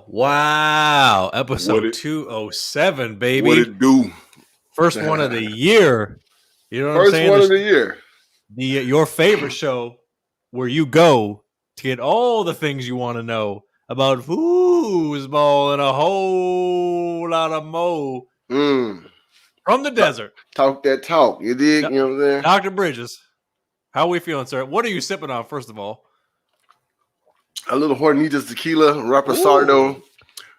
Wow. Episode 207, baby. What it do? First one of the year. You know what I'm First saying? one of the year. Your favorite show where you go to get all the things you want to know about foosball and a whole lot of mo from the desert. Talk that talk. You dig? You know what I'm saying? Dr. Bridges, how are we feeling, sir? What are you sipping on, first of all? A little Hornitas tequila, Reposado.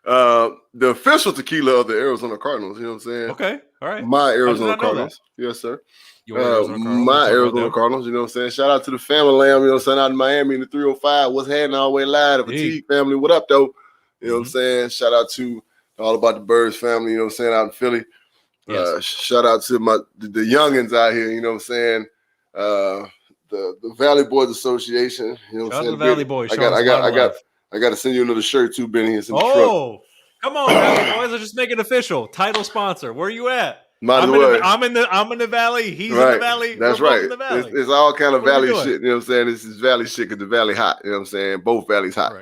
The official tequila of the Arizona Cardinals. You know what I'm saying? Okay. All right. My Arizona Cardinals. Yes, sir. Your Arizona Cardinals. My Arizona Cardinals. You know what I'm saying? Shout out to the family lamb. You know what I'm saying? Out in Miami in the 305. What's happening all the way live? The Fatigue family. What up, though? You know what I'm saying? Shout out to All About the Birds family. You know what I'm saying? Out in Philly. Yes. Shout out to the youngins out here. You know what I'm saying? The Valley Boys Association. You know what I'm saying? Shout out to the Valley Boys. I got to send you another shirt too, Benny. It's in the truck. Come on, Valley Boys. Let's just make it official. Title sponsor. Where are you at? I'm in the Valley. He's in the Valley. That's right. In the Valley. It's all kind of Valley shit. You know what I'm saying? This is Valley shit because the Valley hot. You know what I'm saying? Both Valleys hot.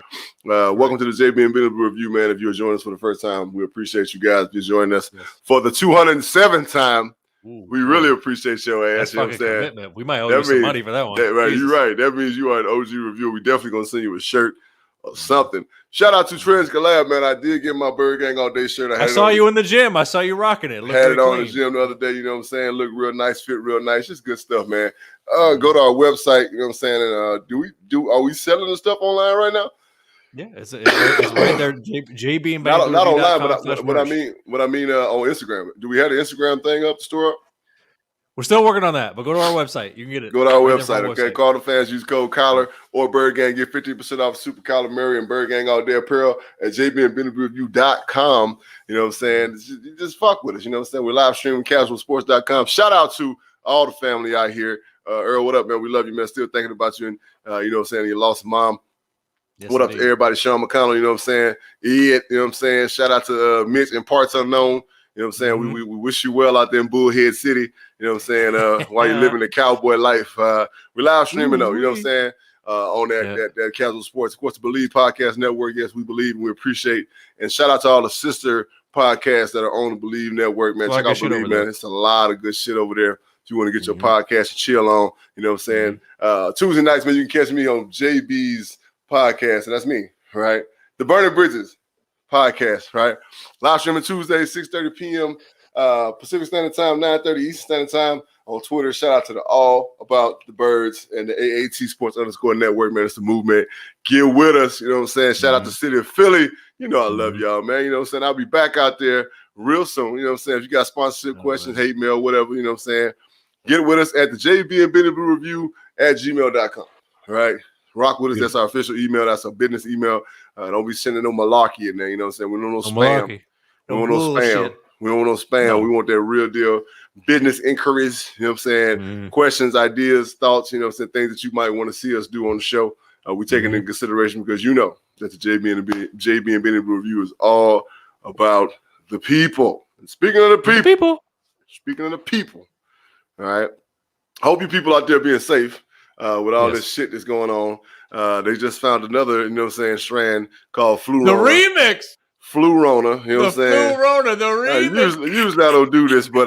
Right. Welcome to the JB and Benny Review, man. If you're joining us for the first time, we appreciate you guys for joining us for the 207th time. Ooh, we really appreciate your ass. That's you know what I'm saying? Commitment. We might owe you some money for that one. Right, you're right. That means you are an OG review. We definitely gonna send you a shirt or something. Shout out to Trends Collab, man. I did get my Bird Gang All Day shirt. I saw you in the gym. I saw you rocking it. Had it on in the gym the other day. You know what I'm saying? Look real nice, fit real nice. Just good stuff, man. Go to our website. You know what I'm saying? And are we selling the stuff online right now? Yeah, it's right there. JB and not online, but what I mean on Instagram. Do we have the Instagram thing up, store up? We're still working on that, but go to our website. You can get it. Go to our website, okay? Website. Call the fans, use code Collar or Bird Gang. Get 50% off Super Collar Murray and Bird Gang All Day Apparel at jbandbennetreview.com. You know what I'm saying? Just fuck with us. You know what I'm saying? We're live streaming casualsports.com. Shout out to all the family out here. Earl, what up, man? We love you, man. Still thinking about you. And, you know what I'm saying? You lost mom. Yes, what up to everybody? Sean McConnell, you know what I'm saying? Ed, you know what I'm saying? Shout out to Mitch and Parts Unknown. You know what I'm saying? Mm-hmm. We wish you well out there in Bullhead City. You know what I'm saying? While you're living the cowboy life. We're live streaming, though. You know what I'm saying? On that Casual Sports. Of course, the Believe Podcast Network. Yes, we believe and we appreciate. And shout out to all the sister podcasts that are on the Believe Network, man. Check out Believe, man. It's a lot of good shit over there. If you want to get your podcast and chill on, you know what I'm saying? Tuesday nights, man, you can catch me on JB's podcast, and that's me, right? The Burning Bridges podcast, right? Live streaming Tuesday, 6:30 p.m. Pacific Standard Time, 9:30 Eastern Standard Time on Twitter. Shout out to the All About the Birds and the AAT Sports _ Network, man. It's the movement. Get with us, you know what I'm saying? Shout out to the city of Philly. You know I love y'all, man. You know what I'm saying? I'll be back out there real soon. You know what I'm saying? If you got sponsorship questions, hate mail, whatever, you know what I'm saying? Get with us at the JB and Benny Blue Review at gmail.com, right? Rock with us. That's our official email. That's our business email. Don't be sending no malarkey in there. You know what I'm saying? We don't want no spam. We don't want no spam. We don't want no spam. No. We want that real deal business inquiries. You know what I'm saying? Questions, ideas, thoughts. You know what I'm saying? Things that you might want to see us do on the show. We take it into consideration because you know that the JB and Benny Review is all about the people. And speaking of the people. All right. I hope you people out there being safe. With all this shit that's going on. They just found another, you know what I'm saying, strand called Flu Rona. The remix. Flu Rona, you know what I'm saying? Flu Rona, the remix. Usually I don't do this, but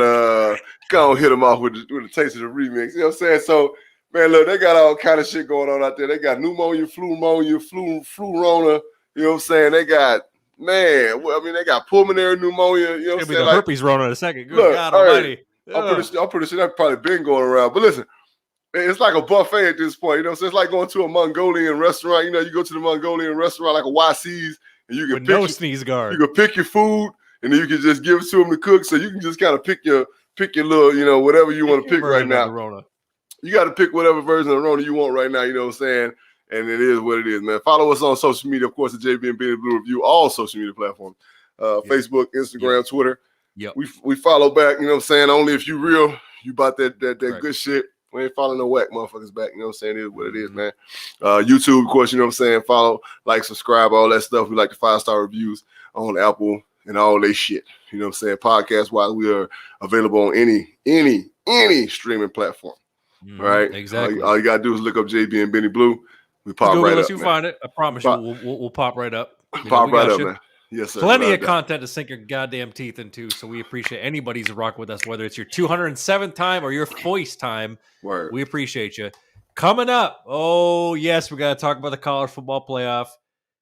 go on hit them off with the taste of the remix. You know what I'm saying? So, man, look, they got all kind of shit going on out there. They got pneumonia, flu Rona, you know what I'm saying? They got, they got pulmonary pneumonia, you know what I'm saying? Like, herpes Rona in a second. Good God almighty. I'm pretty sure that's probably been going around. But listen, it's like a buffet at this point, you know. So it's like going to a Mongolian restaurant. You know, you go to the Mongolian restaurant like a YC's, and you can pick sneeze guard. You can pick your food, and then you can just give it to them to cook. So you can just kind of pick your little, you know, whatever you want to pick right now. You got to pick whatever version of the Rona you want right now. You know what I'm saying? And it is what it is, man. Follow us on social media, of course, the JB and Benny Blue Review, all social media platforms, Facebook, Instagram, Twitter. Yep. We follow back. You know what I'm saying? Only if you real, you about that good shit. We ain't following no whack motherfuckers back. You know what I'm saying? It is what it is, man. YouTube, of course, you know what I'm saying? Follow, like, subscribe, all that stuff. We like the 5-star reviews on Apple and all that shit. You know what I'm saying? Podcast-wise, we are available on any streaming platform. Right? Exactly. All you got to do is look up JB and Benny Blue. We pop Google right us, up, you man. find it. I promise you, we'll pop right up. Pop right up, man. Yes, sir. Plenty of content to sink your goddamn teeth into, so we appreciate anybody's rock with us, whether it's your 207th time or your voice time. Word. We appreciate you. Coming up, oh yes, we got to talk about the college football playoff.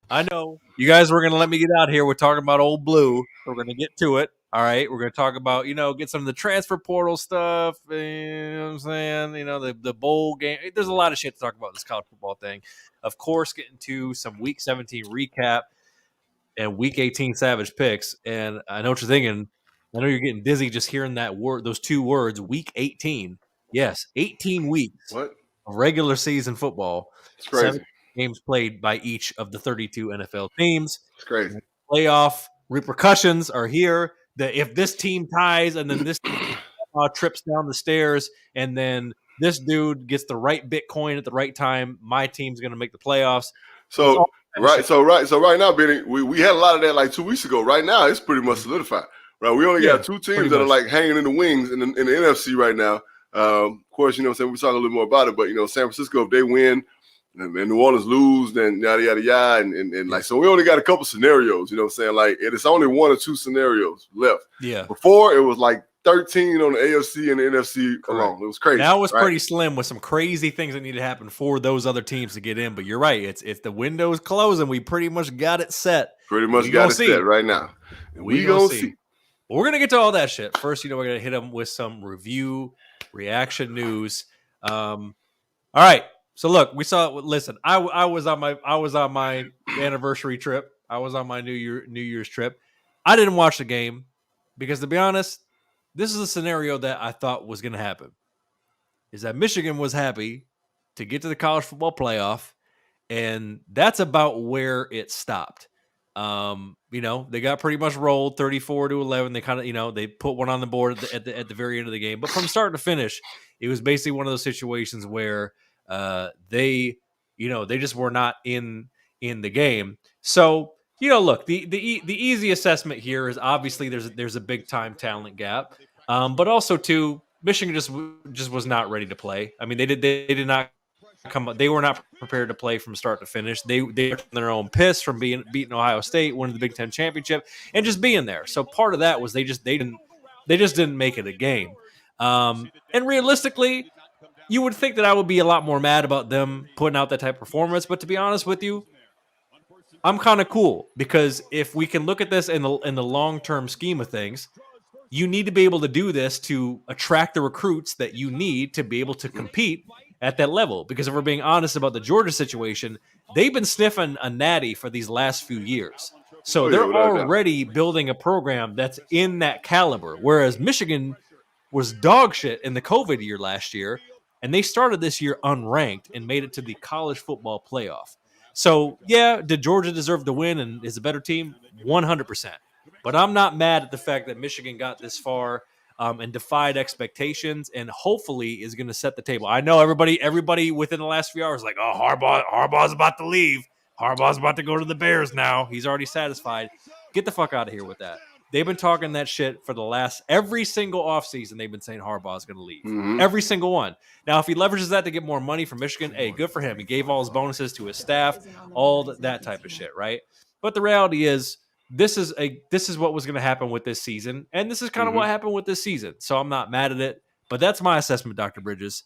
I know you guys were going to let me get out here. We're talking about old blue. We're going to get to it. All right, we're going to talk about, get some of the transfer portal stuff. You know what I'm saying? The bowl game. There's a lot of shit to talk about this college football thing. Of course, getting to some Week 17 recap and Week 18 Savage picks. And I know what you're thinking. I know you're getting dizzy just hearing that word, those two words, Week 18. Yes, 18 weeks of regular season football. It's crazy. 7 games played by each of the 32 NFL teams. It's crazy. Playoff repercussions are here. That if this team ties and then this trips down the stairs and then this dude gets the right Bitcoin at the right time, my team's going to make the playoffs. So right now, Benny, we had a lot of that like 2 weeks ago. Right now, it's pretty much solidified. Right, we only got two teams that are like hanging in the wings in the NFC right now. Of course, we're talking a little more about it, but San Francisco, if they win and New Orleans lose, then yada yada yada, and like so, we only got a couple scenarios. Like it's only 1 or 2 scenarios left. Yeah. Before it was like 13 on the AFC and the NFC alone. It was crazy. Now it's pretty slim with some crazy things that need to happen for those other teams to get in. But you're right. It's the window's closing. We pretty much got it set. Pretty much got it set right now. And we gonna see. Well, we're gonna get to all that shit. First, we're gonna hit them with some review, reaction news. All right. So look, we saw. Listen, I was on my anniversary trip. I was on my New Year's trip. I didn't watch the game because, to be honest, this is a scenario that I thought was going to happen. Is that Michigan was happy to get to the college football playoff, and that's about where it stopped. They got pretty much rolled 34-11. They kind of, they put one on the board at the very end of the game. But from start to finish, it was basically one of those situations where they just were not in the game. So, look, the easy assessment here is obviously there's a big time talent gap, but also too, Michigan just was not ready to play. I mean, they did not come up. They were not prepared to play from start to finish. They were their own piss from beating Ohio State, winning the Big Ten championship, and just being there. So part of that was they just didn't make it a game. And realistically, you would think that I would be a lot more mad about them putting out that type of performance. But to be honest with you, I'm kind of cool because if we can look at this in the long-term scheme of things, you need to be able to do this to attract the recruits that you need to be able to compete at that level. Because if we're being honest about the Georgia situation, they've been sniffing a natty for these last few years. So they're already building a program that's in that caliber. Whereas Michigan was dog shit in the COVID year last year, and they started this year unranked and made it to the college football playoff. So, yeah, did Georgia deserve to win and is a better team? 100%. But I'm not mad at the fact that Michigan got this far and defied expectations and hopefully is going to set the table. I know everybody within the last few hours is like, oh, Harbaugh's about to leave. Harbaugh's about to go to the Bears now. He's already satisfied. Get the fuck out of here with that. They've been talking that shit for every single offseason. They've been saying Harbaugh's going to leave. Mm-hmm. Every single one. Now, if he leverages that to get more money from Michigan, hey, good for him. He gave all his bonuses to his staff, all that type of shit, right? But the reality is, this is what was going to happen with this season, and this is kind of what happened with this season. So I'm not mad at it, but that's my assessment, Dr. Bridges.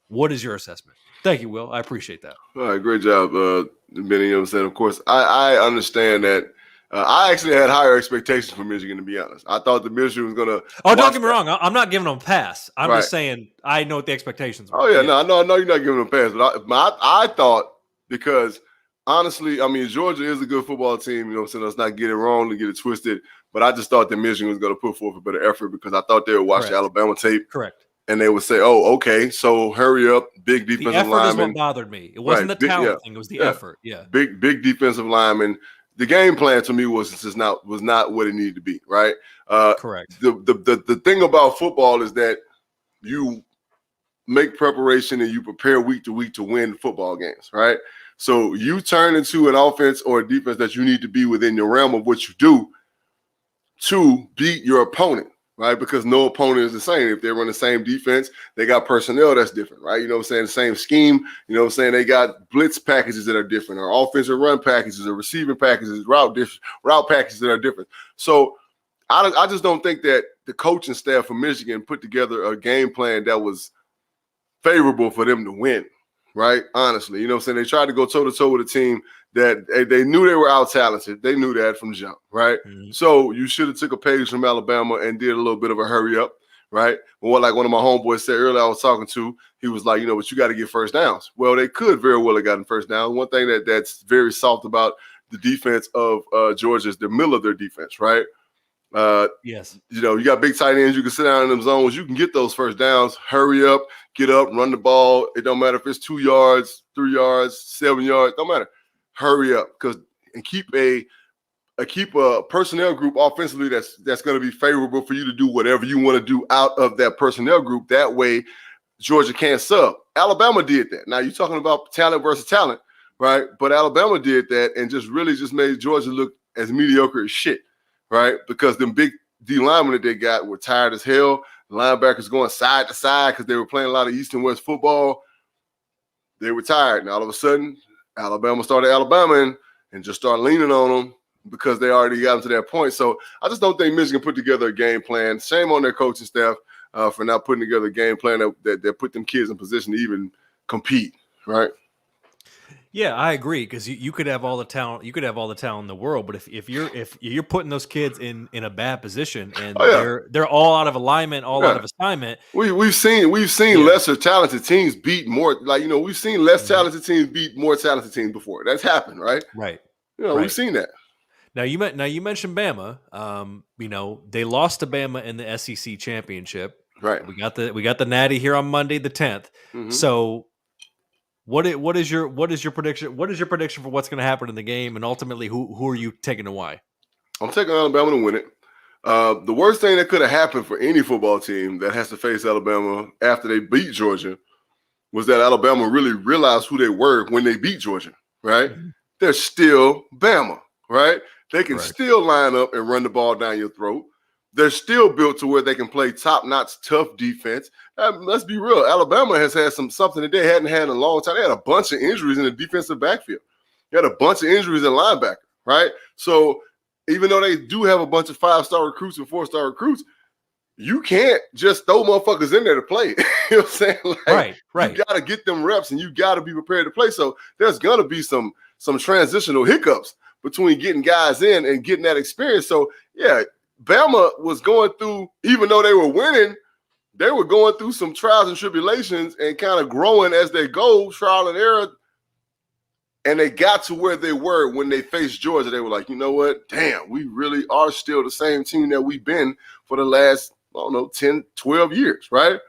What is your assessment? Thank you, Will. I appreciate that. All right, great job, Benny. You know what I'm saying? Of course, I understand that. I actually had higher expectations for Michigan, to be honest. I thought that Michigan was going to. Oh, don't get me wrong. I'm not giving them a pass. I'm just saying I know what the expectations were. Oh, yeah. No, I know you're not giving them a pass. But I thought because, honestly, I mean, Georgia is a good football team. You know what I'm saying? Let's not get it wrong and get it twisted. But I just thought that Michigan was going to put forth a better effort because I thought they would watch the Alabama tape. Correct. And they would say, oh, okay, so hurry up, big defensive lineman. The effort is what bothered me. It wasn't the talent thing. It was the effort. Yeah. Big defensive lineman. The game plan to me was not what it needed to be, right? Correct. The thing about football is that you make preparation and you prepare week to week to win football games, right? So you turn into an offense or a defense that you need to be within your realm of what you do to beat your opponent, right? Because no opponent is the same. If they run the same defense, they got personnel that's different, right? You know what I'm saying? The same scheme, you know what I'm saying? They got blitz packages that are different, or offensive run packages, or receiving packages, route packages that are different. So I just don't think that the coaching staff from Michigan put together a game plan that was favorable for them to win, right? Honestly, you know what I'm saying? They tried to go toe-to-toe with a team that they knew they were out-talented. They knew that from jump, right? Mm-hmm. So you should have took a page from Alabama and did a little bit of a hurry-up, right? But like one of my homeboys said earlier I was talking to, he was like, but you got to get first downs. Well, they could very well have gotten first down. One thing that's very soft about the defense of Georgia is the middle of their defense, right? Yes. You got big tight ends. You can sit down in them zones. You can get those first downs. Hurry up, get up, run the ball. It don't matter if it's 2 yards, 3 yards, 7 yards. Don't matter. Hurry up, and keep a personnel group offensively that's going to be favorable for you to do whatever you want to do out of that personnel group. That way, Georgia can't sub. Alabama did that. Now you're talking about talent versus talent, right? But Alabama did that and just made Georgia look as mediocre as shit. Right, because them big D linemen that they got were tired as hell. The linebackers going side to side because they were playing a lot of East and West football. They were tired, and all of a sudden, Alabama started Alabamaing and just started leaning on them because they already got them to that point. So I just don't think Michigan put together a game plan. Shame on their coaching staff for not putting together a game plan that put them kids in position to even compete. Right. Yeah, I agree, because you could have all the talent. You could have all the talent in the world, but if you're putting those kids in a bad position and they're all out of alignment, out of assignment. We've seen lesser talented teams beat more. We've seen less talented teams beat more talented teams before. That's happened, right? Right. We've seen that. Now you mentioned Bama. They lost to Bama in the SEC championship. Right. We got the Natty here on Monday the 10th. Mm-hmm. So. What is your prediction? What is your prediction for what's going to happen in the game, and ultimately, who are you taking and why? I'm taking Alabama to win it. The worst thing that could have happened for any football team that has to face Alabama after they beat Georgia was that Alabama really realized who they were when they beat Georgia. Right? Mm-hmm. They're still Bama. Right? They can still line up and run the ball down your throat. They're still built to where they can play top-notch, tough defense. Let's be real. Alabama has had something that they hadn't had in a long time. They had a bunch of injuries in the defensive backfield. They had a bunch of injuries in linebacker, right? So even though they do have a bunch of 5-star recruits and 4-star recruits, you can't just throw motherfuckers in there to play. You know what I'm saying? Right. You got to get them reps, and you got to be prepared to play. So there's going to be some transitional hiccups between getting guys in and getting that experience. So, yeah, Bama was going through, even though they were winning, they were going through some trials and tribulations and kind of growing as they go, trial and error. And they got to where they were when they faced Georgia. They were like, you know what? Damn, we really are still the same team that we've been for the last, 10, 12 years, right?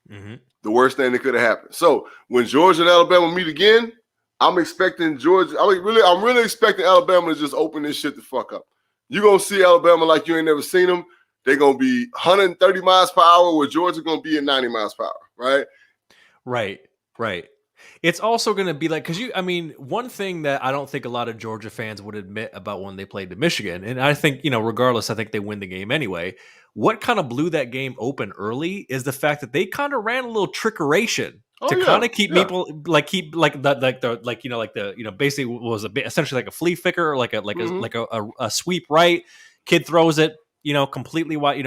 Mm-hmm. The worst thing that could have happened. So when Georgia and Alabama meet again, I'm expecting Georgia. I'm really expecting Alabama to just open this shit the fuck up. You're going to see Alabama like you ain't never seen them. They're going to be 130 miles per hour where Georgia's going to be at 90 miles per hour, right? Right. It's also going to be like, because one thing that I don't think a lot of Georgia fans would admit about when they played to Michigan, and I think, regardless, I think they win the game anyway. What kind of blew that game open early is the fact that they kind of ran a little trickeration to kind of keep people basically was essentially like a flea flicker, like a sweep right. Kid throws it, completely wide,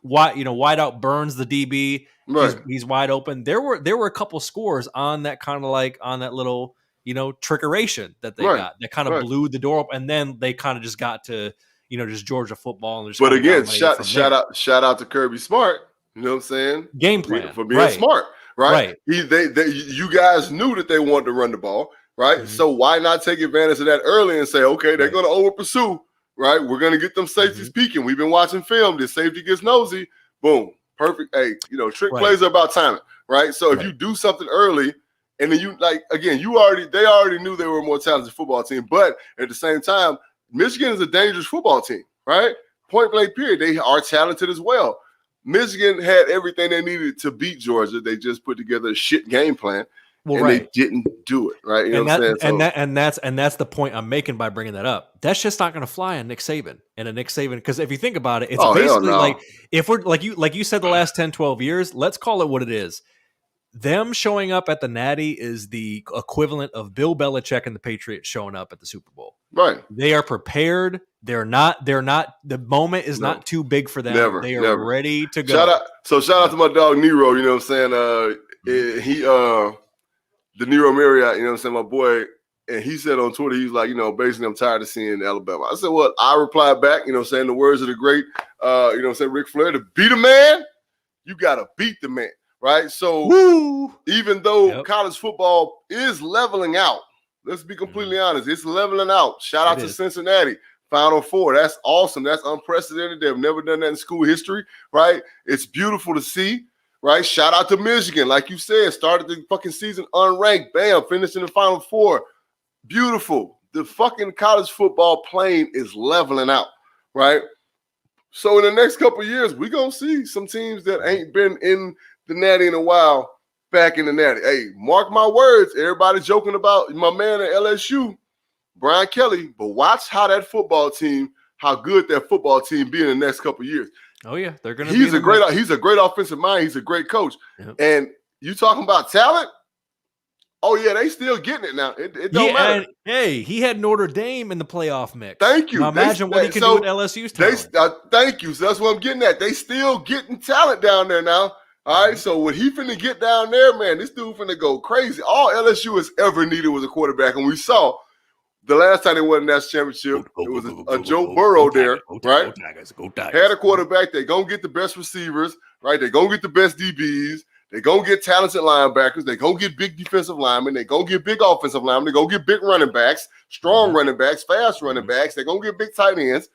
wide out, burns the DB. Right. He's wide open. There were a couple scores on that kind of on that little, trickeration that they got that kind of blew the door up, and then they kind of just got to, just Georgia football. And but again, shout out to Kirby Smart. You know what I'm saying? Game plan for being smart. Right. You guys knew that they wanted to run the ball, right? Mm-hmm. So why not take advantage of that early and say, okay, they're going to over pursue, right? We're going to get them safeties peeking. We've been watching film. This safety gets nosy. Boom. Perfect. Hey, trick plays are about timing, right? So if you do something early, and then they already knew they were a more talented football team, but at the same time, Michigan is a dangerous football team, right? Point blank period. They are talented as well. Michigan had everything they needed to beat Georgia. They just put together a shit game plan. they didn't do it, right? You know what I'm saying? And that's the point I'm making by bringing that up. That's just not going to fly on Nick Saban and a Nick Saban, because if you think about it, it's basically like, if we're like you said, the last 10, 12 years, let's call it what it is. Them showing up at the Natty is the equivalent of Bill Belichick and the Patriots showing up at the Super Bowl. Right. They are prepared. They're not, the moment is not too big for them. They are ready to go. Shout out to my dog Nero, you know what I'm saying? The Nero Marriott, you know what I'm saying, my boy, and he said on Twitter, he's like, basically, I'm tired of seeing Alabama. I said, well, I replied back, you know what I'm saying, the words of the great, you know what I'm saying, Ric Flair, to beat a man, you got to beat the man, right? So even though college football is leveling out, let's be completely honest, it's leveling out. Shout out to Cincinnati, Final Four. That's awesome. That's unprecedented. They've never done that in school history, right? It's beautiful to see. Right, shout out to Michigan, like you said, started the fucking season unranked, bam, finished in the Final Four. Beautiful. The fucking college football plane is leveling out, right? So in the next couple of years, we're going to see some teams that ain't been in the Natty in a while back in the Natty. Hey, mark my words, everybody joking about my man at LSU, Brian Kelly, but watch how that football team, how good that football team be in the next couple of years. Oh yeah, they're going to. He's a great offensive mind. He's a great coach. Yep. And you talking about talent? Oh yeah, they still getting it now. It don't matter. Hey, he had Notre Dame in the playoff mix. Thank you. Now imagine what he can do with LSU's talent. Thank you. So that's what I'm getting at. They still getting talent down there now. All right. So what he finna get down there, man, this dude finna go crazy. All LSU has ever needed was a quarterback, and we saw. The last time they won a national championship, it was a Joe Burrow there, right? Go Tigers. Had a quarterback. They're going to get the best receivers, right? They're going to get the best DBs. They're going to get talented linebackers. They're going to get big defensive linemen. They're going to get big offensive linemen. They're going to get big running backs, strong running backs, fast running backs. They're going to get big tight ends.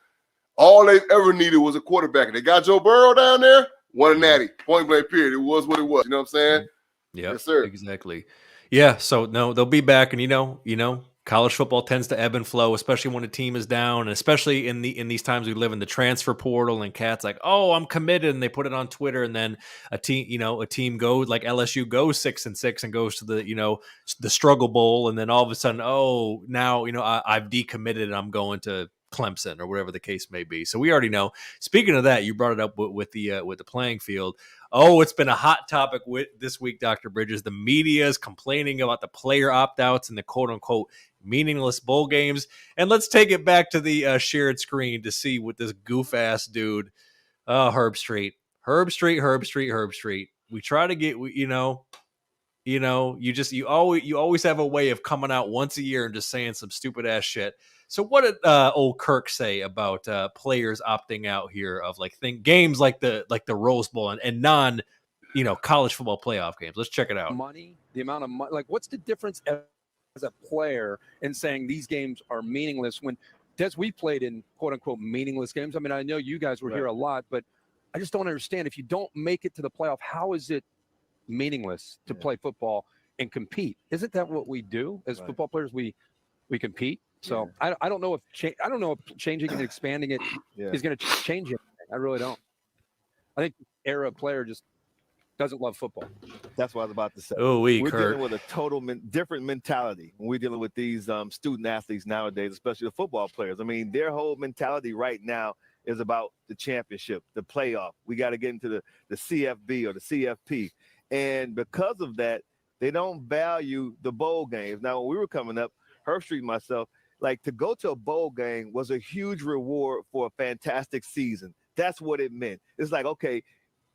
All they've ever needed was a quarterback. They got Joe Burrow down there, won a natty, point blank period. It was what it was. You know what I'm saying? Yeah, yes, sir. Exactly. Yeah, so no, they'll be back, and you know, college football tends to ebb and flow, especially when a team is down, and especially in these times we live in, the transfer portal, and cats like, oh, I'm committed, and they put it on Twitter, and then a team goes like LSU goes 6-6 and goes to the Struggle Bowl, and then all of a sudden, oh, now I've decommitted and I'm going to Clemson or whatever the case may be. So we already know. Speaking of that, you brought it up with the playing field. Oh, it's been a hot topic this week, Dr. Bridges. The media is complaining about the player opt-outs and the quote-unquote meaningless bowl games. And let's take it back to the shared screen to see what this goof-ass dude, Herb Street. We try to get, you always have a way of coming out once a year and just saying some stupid-ass shit. So what did old Kirk say about players opting out here of games like the Rose Bowl and non, college football playoff games? Let's check it out. The amount of money, what's the difference as a player in saying these games are meaningless when, Des, we played in quote unquote meaningless games. I mean, I know you guys were here a lot, but I just don't understand. If you don't make it to the playoff, how is it meaningless to play football and compete? Isn't that what we do as football players? We compete. So I don't know if changing and expanding it is going to change anything. I really don't. I think the era player just doesn't love football. That's what I was about to say. We're dealing with a total different mentality when we're dealing with these student athletes nowadays, especially the football players. I mean, their whole mentality right now is about the championship, the playoff. We got to get into the CFB or the CFP. And because of that, they don't value the bowl games. Now, when we were coming up, Herb Street and myself, to go to a bowl game was a huge reward for a fantastic season. That's what it meant. It's like, okay,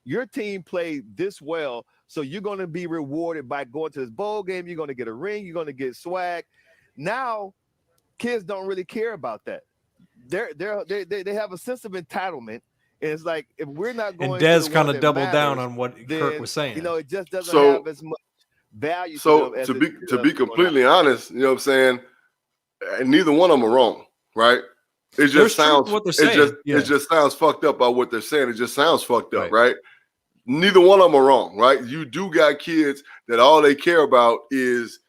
your team played this well, so you're going to be rewarded by going to this bowl game. You're going to get a ring. You're going to get swag. Now, kids don't really care about that. They have a sense of entitlement. And it's like, if we're not going, and Des kind of doubled down on what Kirk was saying. It just doesn't have as much value. So to be completely honest, you know what I'm saying? And neither one of them are wrong, right? It just sounds what they're saying. It just sounds fucked up by what they're saying. It just sounds fucked up, right? Neither one of them are wrong, right? You do got kids that all they care about is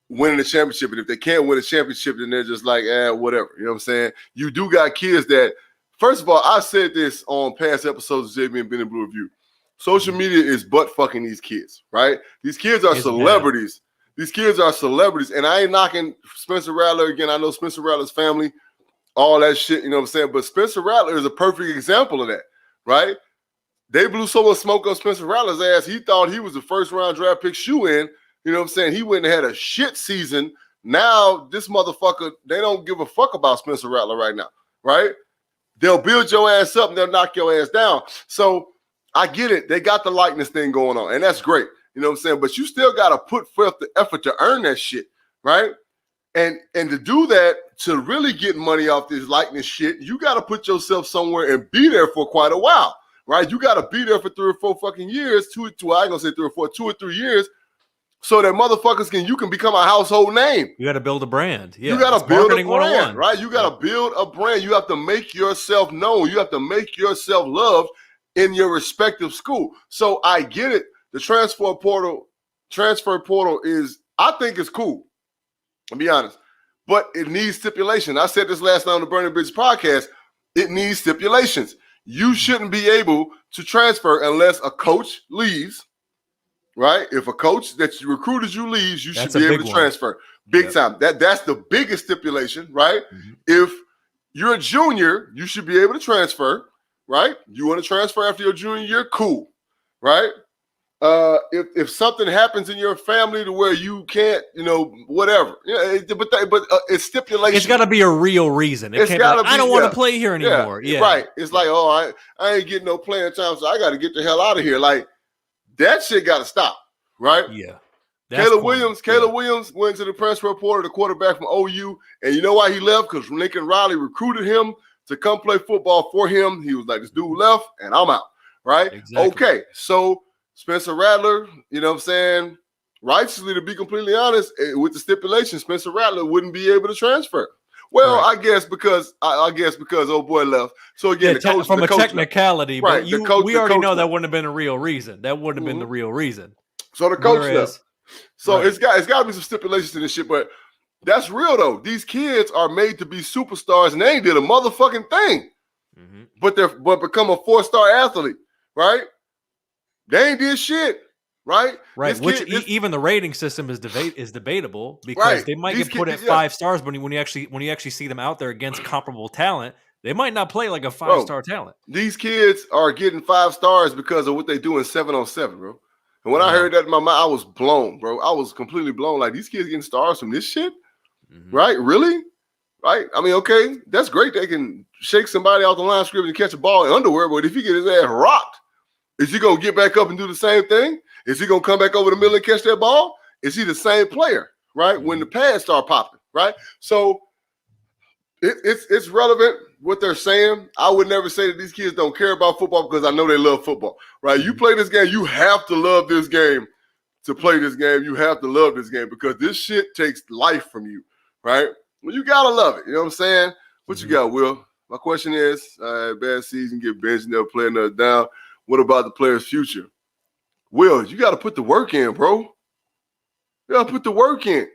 winning the championship, and if they can't win a championship, then they're just like, whatever. You know what I'm saying? You do got kids that, first of all, I said this on past episodes of JB and Ben and Blue Review. Social media is butt fucking these kids, right? These kids are celebrities. These kids are celebrities, and I ain't knocking Spencer Rattler again. I know Spencer Rattler's family, all that shit, you know what I'm saying? But Spencer Rattler is a perfect example of that, right? They blew so much smoke on Spencer Rattler's ass, he thought he was the first-round draft pick shoe-in, you know what I'm saying? He went and had a shit season. Now, this motherfucker, they don't give a fuck about Spencer Rattler right now, right? They'll build your ass up and they'll knock your ass down. So, I get it. They got the likeness thing going on, and that's great. You know what I'm saying? But you still got to put forth the effort to earn that shit, right? And to do that, to really get money off this likeness shit, you got to put yourself somewhere and be there for quite a while, right? You got to be there for 3 or 4 fucking years, I ain't gonna say 3 or 4, 2 or 3 years, so that motherfuckers you can become a household name. You got to build a brand. Yeah, you got to build a brand, 101. right? You got to build a brand. You have to make yourself known. You have to make yourself loved in your respective school. So I get it. The transfer portal is, I think it's cool. I'll be honest. But it needs stipulation. I said this last night on the Burning Bridge podcast. It needs stipulations. You shouldn't be able to transfer unless a coach leaves, right? If a coach that recruited you leaves, you should be able to transfer. Big time. That's the biggest stipulation, right? Mm-hmm. If you're a junior, you should be able to transfer, right? You want to transfer after your junior year, cool, right? If something happens in your family to where you can't, whatever, but it's stipulation. It's got to be a real reason. It can't be, I don't want to play here anymore. Yeah, right. It's like, I ain't getting no playing time, so I got to get the hell out of here. Like that shit got to stop, right? Yeah. Caleb Williams went to the transfer portal, the quarterback from OU, and you know why he left? Because Lincoln Riley recruited him to come play football for him. He was like, this dude left, and I'm out, right? Exactly. Okay, so Spencer Rattler, you know what I'm saying, righteously, to be completely honest, with the stipulation, Spencer Rattler wouldn't be able to transfer. Well, right. I guess because old boy left. So again, the coach from the a coach technicality, left. But right? We already know that wouldn't have been a real reason. That wouldn't have been the real reason. So the coach left. So it's got to be some stipulations to this shit, but that's real though. These kids are made to be superstars, and they ain't did a motherfucking thing, but become a 4-star athlete, right? They ain't did shit, right? Right. Even the rating system is debatable because they might get put at 5 stars, but when you actually see them out there against comparable talent, they might not play like a 5-star talent. These kids are getting 5 stars because of what they do in 7-on-7, bro. And when I heard that in my mind, I was blown, bro. I was completely blown. Like, these kids getting stars from this shit? Right? Really? Right? I mean, okay, that's great. They can shake somebody out the line of scrimmage and catch a ball in underwear, but if he get his ass rocked, is he going to get back up and do the same thing? Is he going to come back over the middle and catch that ball? Is he the same player, right? When the pads start popping, right? So it's relevant what they're saying. I would never say that these kids don't care about football because I know they love football, right? You play this game, you have to love this game to play this game. You have to love this game because this shit takes life from you, right? Well, you got to love it. You know what I'm saying? What you got, Will? My question is, bad season, get benched, never play another down. What about the player's future? Will, you got to put the work in, bro. You got to put the work in.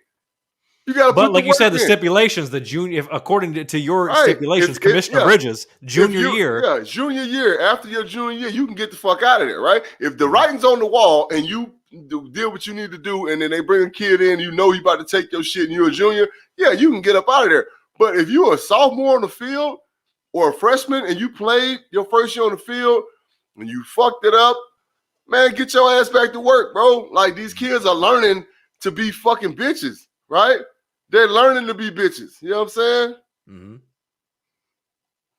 You got to. But like you said, the stipulations, the junior, according to your stipulations, Commissioner Bridges, junior year. Junior year. After your junior year, you can get the fuck out of there, right? If the writing's on the wall and you do what you need to do, and then they bring a kid in, you know you about to take your shit, and you're a junior, yeah, you can get up out of there. But if you're a sophomore on the field or a freshman and you played your first year on the field and you fucked it up, man, get your ass back to work, bro. Like, these kids are learning to be fucking bitches, right? They're learning to be bitches. You know what I'm saying? Mm-hmm.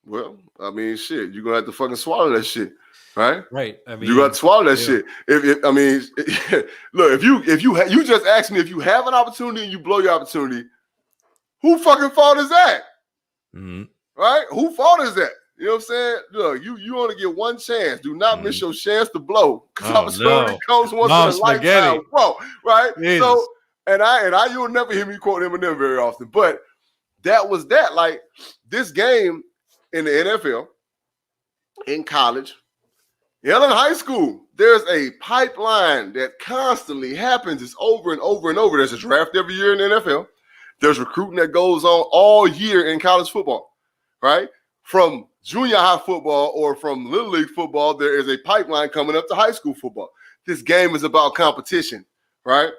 Well, I mean, shit, you're going to have to fucking swallow that shit, right? Right. I mean, you got to swallow that shit. Look, if you just asked me if you have an opportunity and you blow your opportunity, who fucking fault is that? Mm-hmm. Right? Who fault is that? You know what I'm saying? Look, you only get one chance. Do not miss your chance to blow. Because opportunity comes once in a lifetime. Bro, right? Jesus. So, and I you'll never hear me quote Eminem very often, but that was that. Like, this game in the NFL, in college, and in high school, there's a pipeline that constantly happens. It's over and over and over. There's a draft every year in the NFL. There's recruiting that goes on all year in college football, right? From junior high football or from Little League football, there is a pipeline coming up to high school football. This game is about competition, right?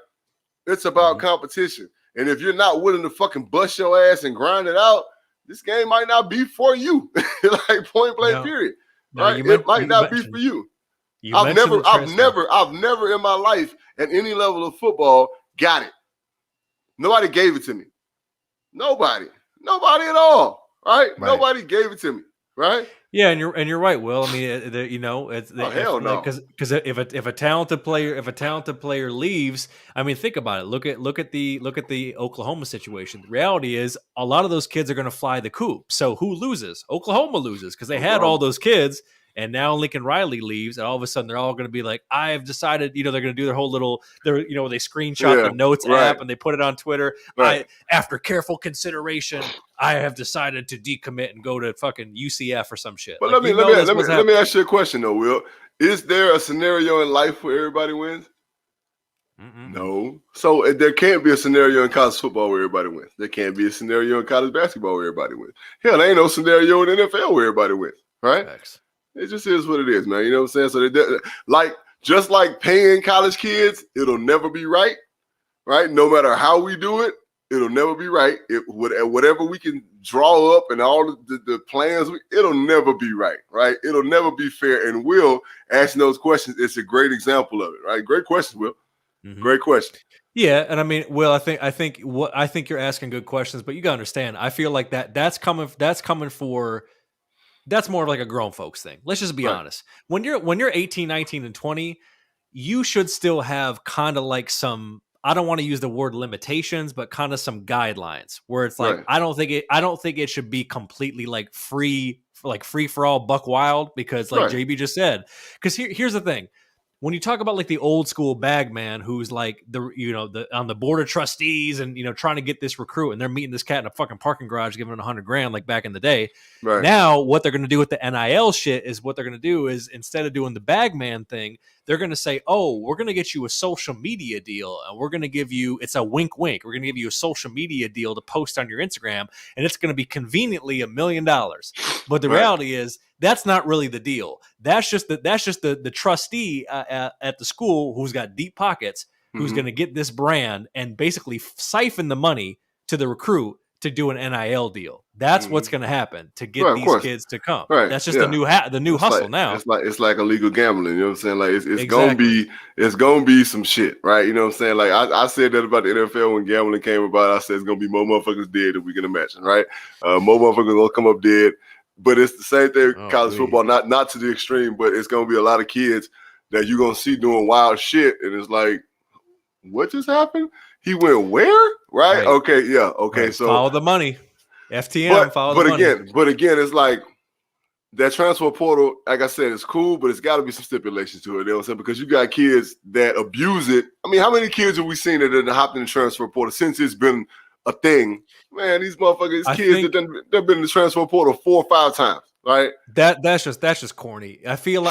It's about competition. And if you're not willing to fucking bust your ass and grind it out, this game might not be for you. Like point blank, period. Right? It might not be for you. I've never in my life at any level of football got it. Nobody gave it to me. Nobody at all. Right? Nobody gave it to me. Right? Yeah, and you're right, Will. I mean, it's hell no. Because if a talented player leaves, I mean, think about it. Look at the Oklahoma situation. The reality is, a lot of those kids are going to fly the coop. So who loses? Oklahoma loses because they had all those kids. And now Lincoln Riley leaves, and all of a sudden they're all going to be like, I have decided, they're going to do their whole little, they screenshot the notes app and they put it on Twitter. After careful consideration, I have decided to decommit and go to fucking UCF or some shit. But let me ask you a question though, Will. Is there a scenario in life where everybody wins? No. So there can't be a scenario in college football where everybody wins. There can't be a scenario in college basketball where everybody wins. Hell, there ain't no scenario in the NFL where everybody wins, right? Thanks. It just is what it is, man. You know what I'm saying? So just like paying college kids, it'll never be right? No matter how we do it, it'll never be right. Whatever we can draw up and all the plans, it'll never be right? It'll never be fair. And Will asking those questions, it's a great example of it, right? Great question, Will. Great question. Yeah, and I mean, Will, I think you're asking good questions, but you gotta understand, I feel like that's coming for. That's more of like a grown folks thing. Let's just be honest. When you're 18, 19, and 20, you should still have kind of like some, I don't want to use the word limitations, but kind of some guidelines where it's like, I don't think it should be completely like free for all buck wild, because like JB just said, because here's the thing. When you talk about like the old school bag man who's like on the board of trustees and trying to get this recruit, and they're meeting this cat in a fucking parking garage giving him $100,000 like back in the day. Right. Now what they're going to do with the NIL shit is what they're going to do is, instead of doing the bag man thing, they're going to say, oh, we're going to get you a social media deal, and we're going to give you, it's a wink wink, we're going to give you a social media deal to post on your Instagram, and it's going to be conveniently $1 million. But the reality is, that's not really the deal. That's just the trustee at the school who's got deep pockets, who's going to get this brand and basically siphon the money to the recruit to do an NIL deal. That's what's going to happen to get these kids to come. Right. That's just the new hustle now. It's like illegal gambling. You know what I'm saying? Like it's gonna be some shit, right? You know what I'm saying? Like I said that about the NFL when gambling came about. I said it's gonna be more motherfuckers dead than we can imagine, right? More motherfuckers gonna come up dead. But it's the same thing with college football, not to the extreme, but it's gonna be a lot of kids that you're gonna see doing wild shit, and it's like, what just happened? He went where? Right? Okay, yeah. Okay, so follow the money. FTM, follow the money. But again, it's like that transfer portal, like I said, it's cool, but it's got to be some stipulations to it. You know what I'm saying? Because you got kids that abuse it. I mean, how many kids have we seen that have hopped in the transfer portal since it's been a thing? Man, these motherfuckers, they've been in the transfer portal 4 or 5 times, right? That's just corny. I feel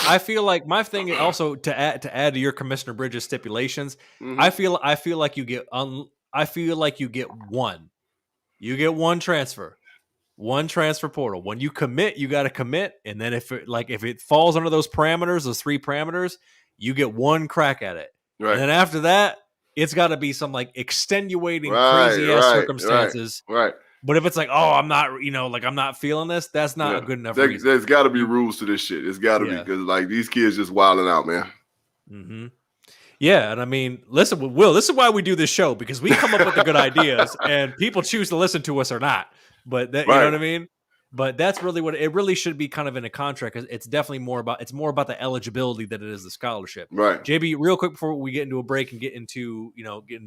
like my thing also to add to your Commissioner Bridges stipulations. I feel like you get one. You get one transfer portal. When you commit, you got to commit, and then if it falls under those parameters, those 3 parameters, you get one crack at it. Right. And then after that, it's got to be some like extenuating crazy ass circumstances. Right. But if it's like, oh, I'm not feeling this, that's not a good enough reason. There's got to be rules to this shit. It's got to be, because like these kids just wilding out, man. Mm-hmm. Yeah, and I mean, listen, Will, this is why we do this show, because we come up with the good ideas, and people choose to listen to us or not. But you know what I mean? But that's really what it really should be, kind of in a contract. It's definitely more about the eligibility than it is the scholarship. Right. JB, real quick before we get into a break and get into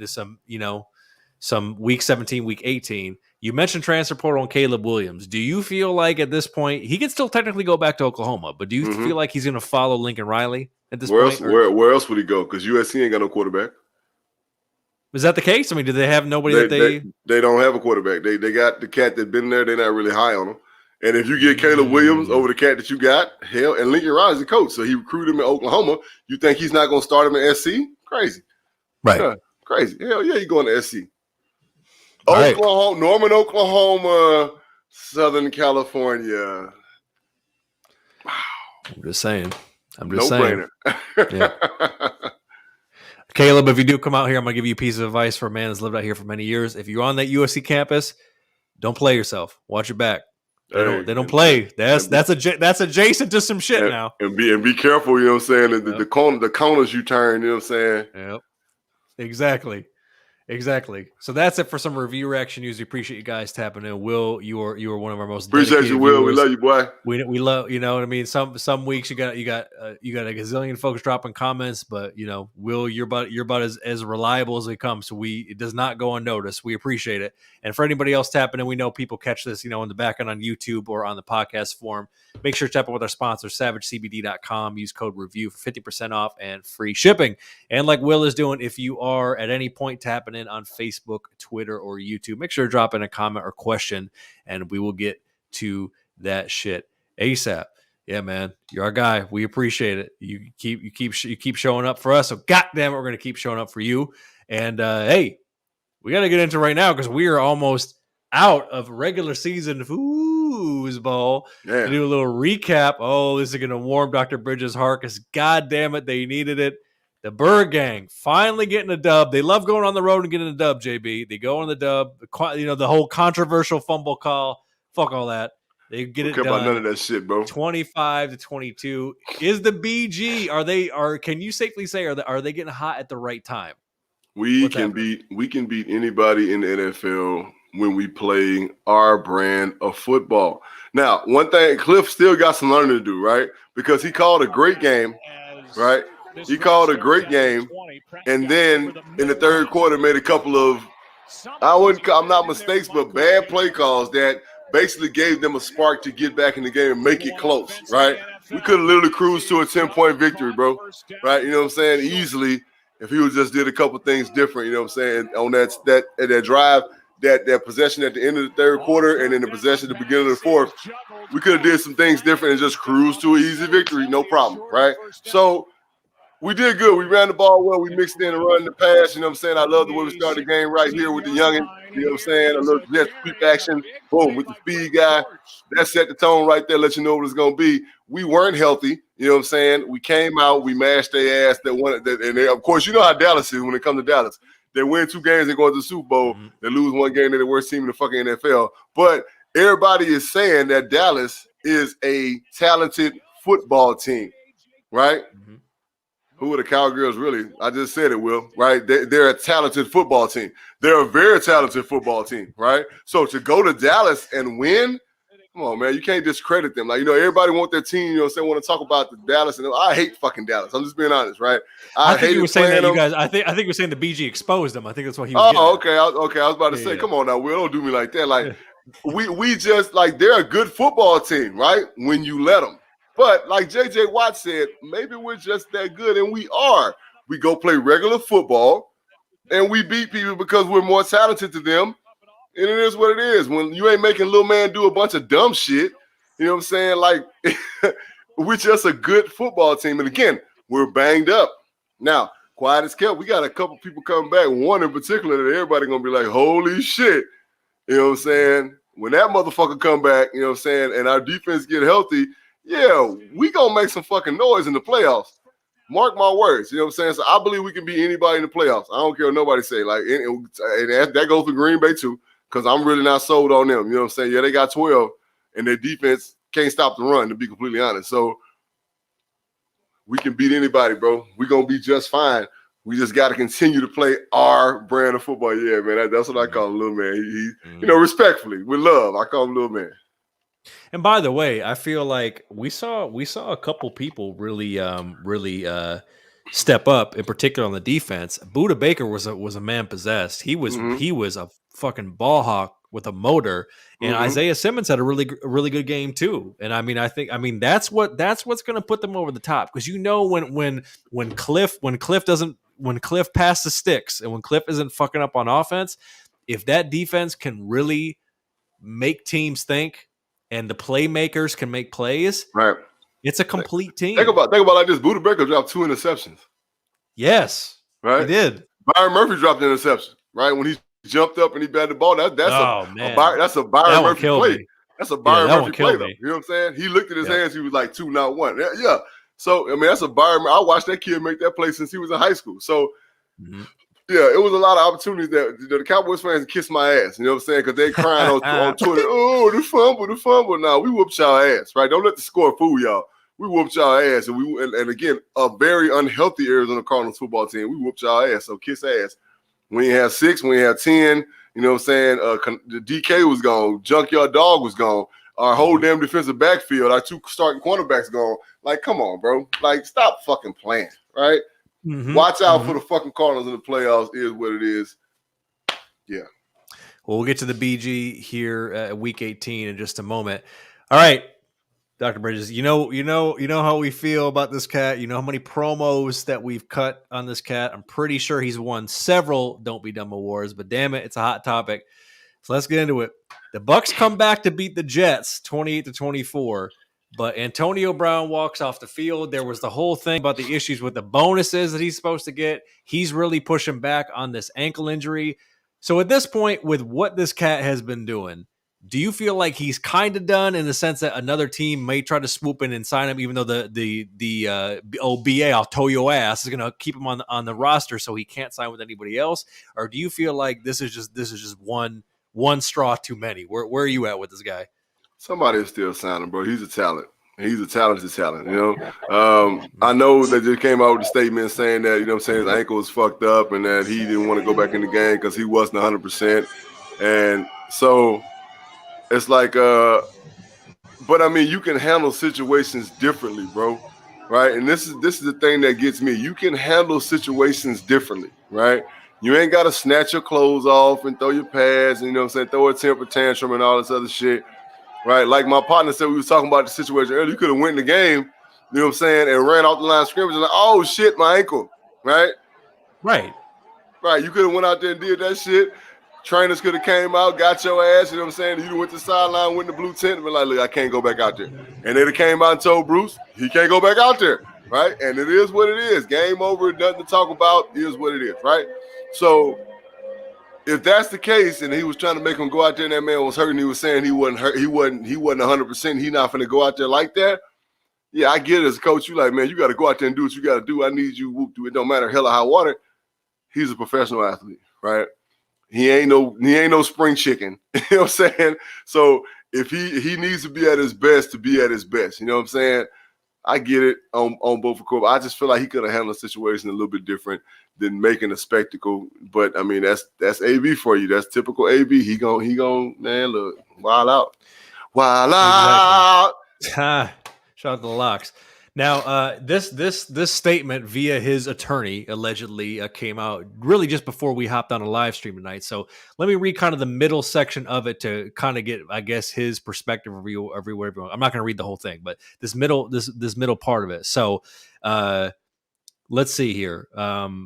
some week 17, week 18. You mentioned transfer portal and Caleb Williams. Do you feel like at this point he can still technically go back to Oklahoma, but do you feel like he's going to follow Lincoln Riley at this point? Where else would he go? Because USC ain't got no quarterback. Is that the case? I mean, do they have nobody they don't have a quarterback. They got the cat that's been there. They're not really high on him. And if you get Caleb Williams over the cat that you got, hell, and Lincoln Riley's the coach, so he recruited him in Oklahoma. You think he's not going to start him in SC? Crazy. Right. Yeah, crazy. Hell yeah, he's going to SC. All Oklahoma, right. Norman, Oklahoma, Southern California. Wow. I'm just saying. No brainer. Yeah. Caleb, if you do come out here, I'm gonna give you a piece of advice for a man that's lived out here for many years. If you're on that USC campus, don't play yourself. Watch your back. They don't play. That's adjacent to some shit now. And be careful, you know what I'm saying? The corners you turn, you know what I'm saying? Yep. Exactly. So that's it for some review reaction news. We appreciate you guys tapping in. Will, you are one of our most appreciate you, Will. Viewers. We love you, boy. We love, you know what I mean. Some weeks you got a gazillion folks dropping comments, but you know, Will, you're about as reliable as they come. So it does not go unnoticed. We appreciate it. And for anybody else tapping in, we know people catch this, you know, in the back end on YouTube or on the podcast form. Make sure to tap in with our sponsor, SavageCBD.com. Use code REVIEW for 50% off and free shipping. And like Will is doing, if you are at any point tapping in on Facebook, Twitter, or YouTube, make sure to drop in a comment or question, and we will get to that shit ASAP. Yeah, man, you're our guy. We appreciate it. You keep showing up for us. So goddamn it, we're gonna keep showing up for you. And hey, we got to get into right now because we are almost out of regular season foosball. Yeah. To do a little recap. Oh, this is going to warm Dr. Bridges' heart because, God damn it, they needed it. The Bird Gang finally getting a dub. They love going on the road and getting a dub, JB. They go on the dub. You know, the whole controversial fumble call. Fuck all that. They get it done. About none of that shit, bro. 25-22. Is the BG? Can you safely say are they getting hot at the right time? We can beat anybody in the NFL when we play our brand of football. Now, one thing, Cliff still got some learning to do, right? Because he called a great game, right? He called a great game, and then in the third quarter made a couple of, I'm not mistakes, but bad play calls that basically gave them a spark to get back in the game and make it close, right? We could have literally cruised to a 10-point victory, bro, right? You know what I'm saying? Easily, if he just did a couple things different, you know what I'm saying, on that drive, that possession at the end of the third quarter and then the possession at the beginning of the fourth, we could have did some things different and just cruise to an easy victory, no problem, right? So we did good. We ran the ball well. We mixed in and run the pass. You know what I'm saying? I love the way we started the game right here with the youngin. You know what I'm saying? A little jet sweep action. Boom, with the speed guy. That set the tone right there, let you know what it's going to be. We weren't healthy. You know what I'm saying? We came out. We mashed their ass. And of course, you know how Dallas is when it comes to Dallas. They win 2 games, they go to the Super Bowl. Mm-hmm. They lose 1 game, they're the worst team in the fucking NFL. But everybody is saying that Dallas is a talented football team, right? Mm-hmm. Who are the Cowgirls really? I just said it, Will, right? They're a talented football team. They're a very talented football team, right? So to go to Dallas and win, come on, man, you can't discredit them. Like, you know, everybody want their team, you know, say want to talk about the Dallas, and I hate fucking Dallas. I'm just being honest, right? I think you were saying that, you guys. I think you were saying the BG exposed them. I think that's what he was. Oh, okay. I was about to say, come on now, Will, don't do me like that. Like, we just like they're a good football team, right? When you let them. But like JJ Watt said, maybe we're just that good, and we are. We go play regular football, and we beat people because we're more talented to them. And it is what it is. When you ain't making little man do a bunch of dumb shit, you know what I'm saying? Like, we're just a good football team. And again, we're banged up. Now, quiet as kept, we got a couple people coming back. One in particular that everybody gonna be like, holy shit. You know what I'm saying? When that motherfucker come back, you know what I'm saying, and our defense get healthy, yeah, we gonna make some fucking noise in the playoffs. Mark my words, you know what I'm saying? So I believe we can beat anybody in the playoffs. I don't care what nobody say. Like, and that goes for Green Bay too, because I'm really not sold on them. You know what I'm saying? Yeah, they got 12, and their defense can't stop the run, to be completely honest. So we can beat anybody, bro. We're gonna be just fine. We just got to continue to play our brand of football. Yeah, man, that's what I call him, little man. He you know, respectfully, with love, I call him little man. And by the way, I feel like we saw a couple people really step up, in particular on the defense. Budda Baker was a man possessed. He was a fucking ball hawk with a motor, and Isaiah Simmons had a really good game too. And I mean that's what's going to put them over the top, because you know when Cliff passes sticks and when Cliff isn't fucking up on offense, if that defense can really make teams think, and the playmakers can make plays, right? It's a complete team. Think about like this. Budda Baker dropped 2 interceptions. Yes, right. He did. Byron Murphy dropped an interception, right? When he jumped up and he batted the ball. That's a Byron Murphy play. That's a Byron Murphy play, though. You know what I'm saying? He looked at his hands. He was like 2, not 1. Yeah. So I mean, that's a Byron. I watched that kid make that play since he was in high school. So Mm-hmm. Yeah, it was a lot of opportunities that the Cowboys fans kissed my ass. You know what I'm saying? Because they crying on Twitter. Oh, the fumble. Now we whooped y'all ass, right? Don't let the score fool y'all. We whooped y'all ass, and again, a very unhealthy Arizona Cardinals football team. We whooped y'all ass, so kiss ass. We ain't have 6, we ain't have 10. You know what I'm saying? The DK was gone. Junkyard Dog was gone. Our whole damn defensive backfield, our 2 starting cornerbacks gone. Like, come on, bro. Like, stop fucking playing, right? Mm-hmm. Watch out for the fucking Cardinals in the playoffs. Is what it is. Yeah. Well, we'll get to the BG here at week 18 in just a moment. All right, Dr. Bridges, you know how we feel about this cat. You know how many promos that we've cut on this cat. I'm pretty sure he's won several Don't Be Dumb awards, but damn it, it's a hot topic. So let's get into it. The Bucs come back to beat the Jets 28-24. But Antonio Brown walks off the field. There was the whole thing about the issues with the bonuses that he's supposed to get. He's really pushing back on this ankle injury. So at this point, with what this cat has been doing, do you feel like he's kind of done in the sense that another team may try to swoop in and sign him, even though the BA, I'll tow your ass, is going to keep him on the roster so he can't sign with anybody else? Or do you feel like this is just one straw too many? Where are you at with this guy? Somebody is still signing, bro. He's a talent. He's a talented talent, you know. I know that just came out with a statement saying that, you know what I'm saying, his ankle was fucked up and that he didn't want to go back in the game because he wasn't 100%. And so it's like, but I mean, you can handle situations differently, bro. Right. And this is the thing that gets me. You can handle situations differently, right? You ain't got to snatch your clothes off and throw your pads and, you know what I'm saying, throw a temper tantrum and all this other shit. Right, like my partner said, we was talking about the situation earlier. You could have went in the game, you know what I'm saying, and ran off the line of scrimmage and like, oh shit, my ankle, right? You could have went out there and did that shit. Trainers could have came out, got your ass, you know what I'm saying? You went to the sideline, went to the blue tent, and been like, look, I can't go back out there. And they'd have came out and told Bruce, he can't go back out there, right? And it is what it is. Game over, nothing to talk about, is what it is, right? So if that's the case, and he was trying to make him go out there, and that man was hurt, and he was saying he wasn't hurt, he wasn't 100%. He not finna go out there like that. Yeah, I get it as a coach. You like, man, you got to go out there and do what you got to do. I need you. Whoop, it don't matter hell or high water. He's a professional athlete, right? He ain't no spring chicken. You know what I'm saying? So if he needs to be at his best to be at his best, you know what I'm saying? I get it on both of course. I just feel like he could have handled the situation a little bit different than making a spectacle. But I mean, that's AB for you. That's typical AB. He gon' man, look, wild out. Shout out to the Locks. Now, this statement via his attorney allegedly came out really just before we hopped on a live stream tonight. So let me read kind of the middle section of it to kind of get, I guess, his perspective review everywhere. I'm not going to read the whole thing, but this middle part of it. So, let's see here.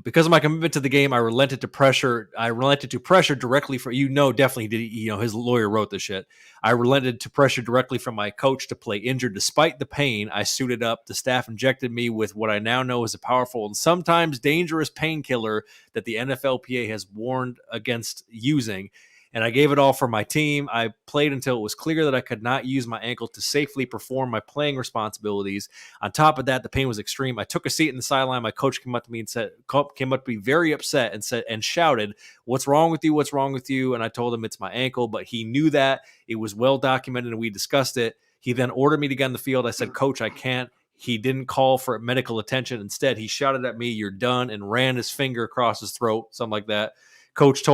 Because of my commitment to the game, I relented to pressure directly for definitely did. His lawyer wrote this shit. I relented to pressure directly from my coach to play injured. Despite the pain, I suited up. The staff injected me with what I now know is a powerful and sometimes dangerous painkiller that the NFLPA has warned against using. And I gave it all for my team. I played until it was clear that I could not use my ankle to safely perform my playing responsibilities. On top of that, the pain was extreme. I took a seat in the sideline. My coach came up to me very upset and shouted, "What's wrong with you? What's wrong with you?" And I told him it's my ankle, but he knew that. It was well documented and we discussed it. He then ordered me to get on the field. I said, "Coach, I can't." He didn't call for medical attention. Instead, he shouted at me, "You're done," and ran his finger across his throat, something like that. Coach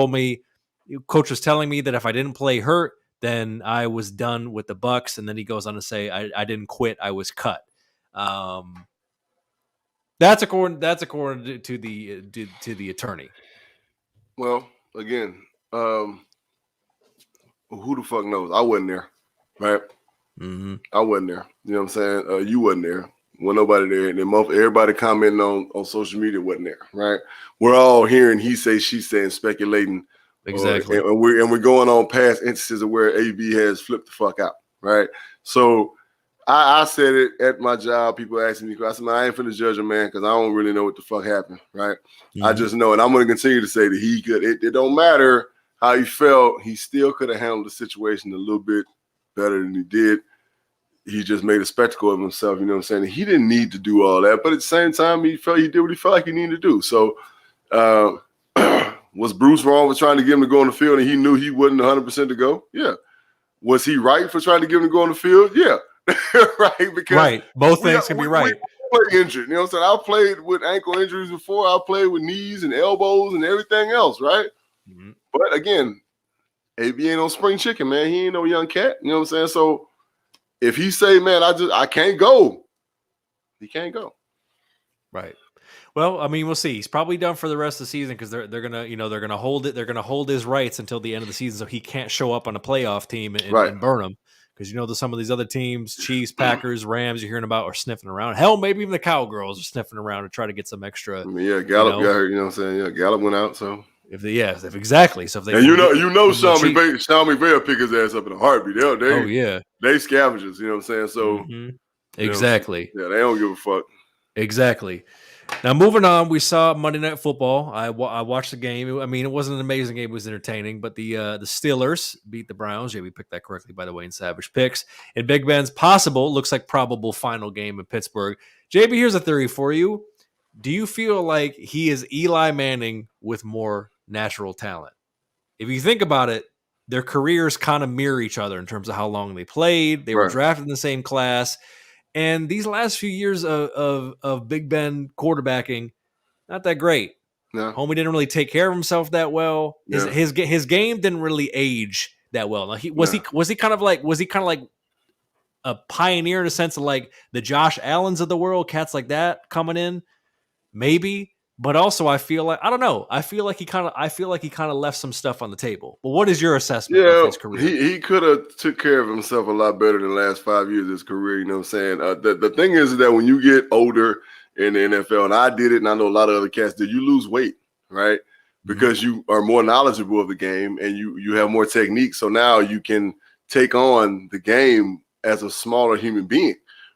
was telling me that if I didn't play hurt, then I was done with the Bucs. And then he goes on to say, I didn't quit. I was cut. That's according to the attorney. Well, again, who the fuck knows? I wasn't there, right? Mm-hmm. I wasn't there. You know what I'm saying? You wasn't there. Wasn't nobody there. And then everybody commenting on social media wasn't there, right? We're all hearing he say, she say, and speculating. Exactly. And we're going on past instances of where AB has flipped the fuck out, right? So I said it at my job. People asking me, I said, man, I ain't finna judge a man because I don't really know what the fuck happened, right? Mm-hmm. I just know, and I'm going to continue to say that he could. It don't matter how he felt. He still could have handled the situation a little bit better than he did. He just made a spectacle of himself, you know what I'm saying? He didn't need to do all that, but at the same time, he did what he felt like he needed to do. So Was Bruce wrong for trying to get him to go on the field and he knew he wasn't 100% to go? Yeah. Was he right for trying to get him to go on the field? Yeah. Right. Because both things can be right. We play injured. You know what I'm saying? I've played with ankle injuries before. I've played with knees and elbows and everything else, right? Mm-hmm. But again, AB ain't no spring chicken, man. He ain't no young cat. You know what I'm saying? So if he say, man, I can't go, he can't go. Right. Well, I mean, we'll see. He's probably done for the rest of the season because they're gonna hold it. They're gonna hold his rights until the end of the season, so he can't show up on a playoff team and burn them. Because some of these other teams, Chiefs, Packers, Rams, you're hearing about are sniffing around. Hell, maybe even the Cowgirls are sniffing around to try to get some extra. I mean, yeah, Gallup got hurt. You know what I'm saying? Yeah, Gallup went out. So exactly. So if they and Sean McVay pick his ass up in a heartbeat. They scavengers. You know what I'm saying? So exactly. Yeah, they don't give a fuck. Exactly. Now, moving on, we saw Monday Night Football. I watched the game. I mean, it wasn't an amazing game. It was entertaining. But the Steelers beat the Browns. Yeah, we picked that correctly, by the way, in Savage Picks. And Big Ben's looks like probable final game in Pittsburgh. JB, here's a theory for you. Do you feel like he is Eli Manning with more natural talent? If you think about it, their careers kind of mirror each other in terms of how long they played. They were drafted in the same class. And these last few years of Big Ben quarterbacking, not that great. No. Homie didn't really take care of himself that well. Yeah. His game didn't really age that well. Now, he kind of like a pioneer in a sense of like the Josh Allens of the world, cats like that coming in, maybe. But also, I feel like I feel like he kind of left some stuff on the table. But what is your assessment of his career? He could have took care of himself a lot better than the last 5 years of his career. You know what I'm saying? The thing is that when you get older in the NFL, and I did it, and I know a lot of other cats did, you lose weight, right? Because you are more knowledgeable of the game and you have more technique. So now you can take on the game as a smaller human being,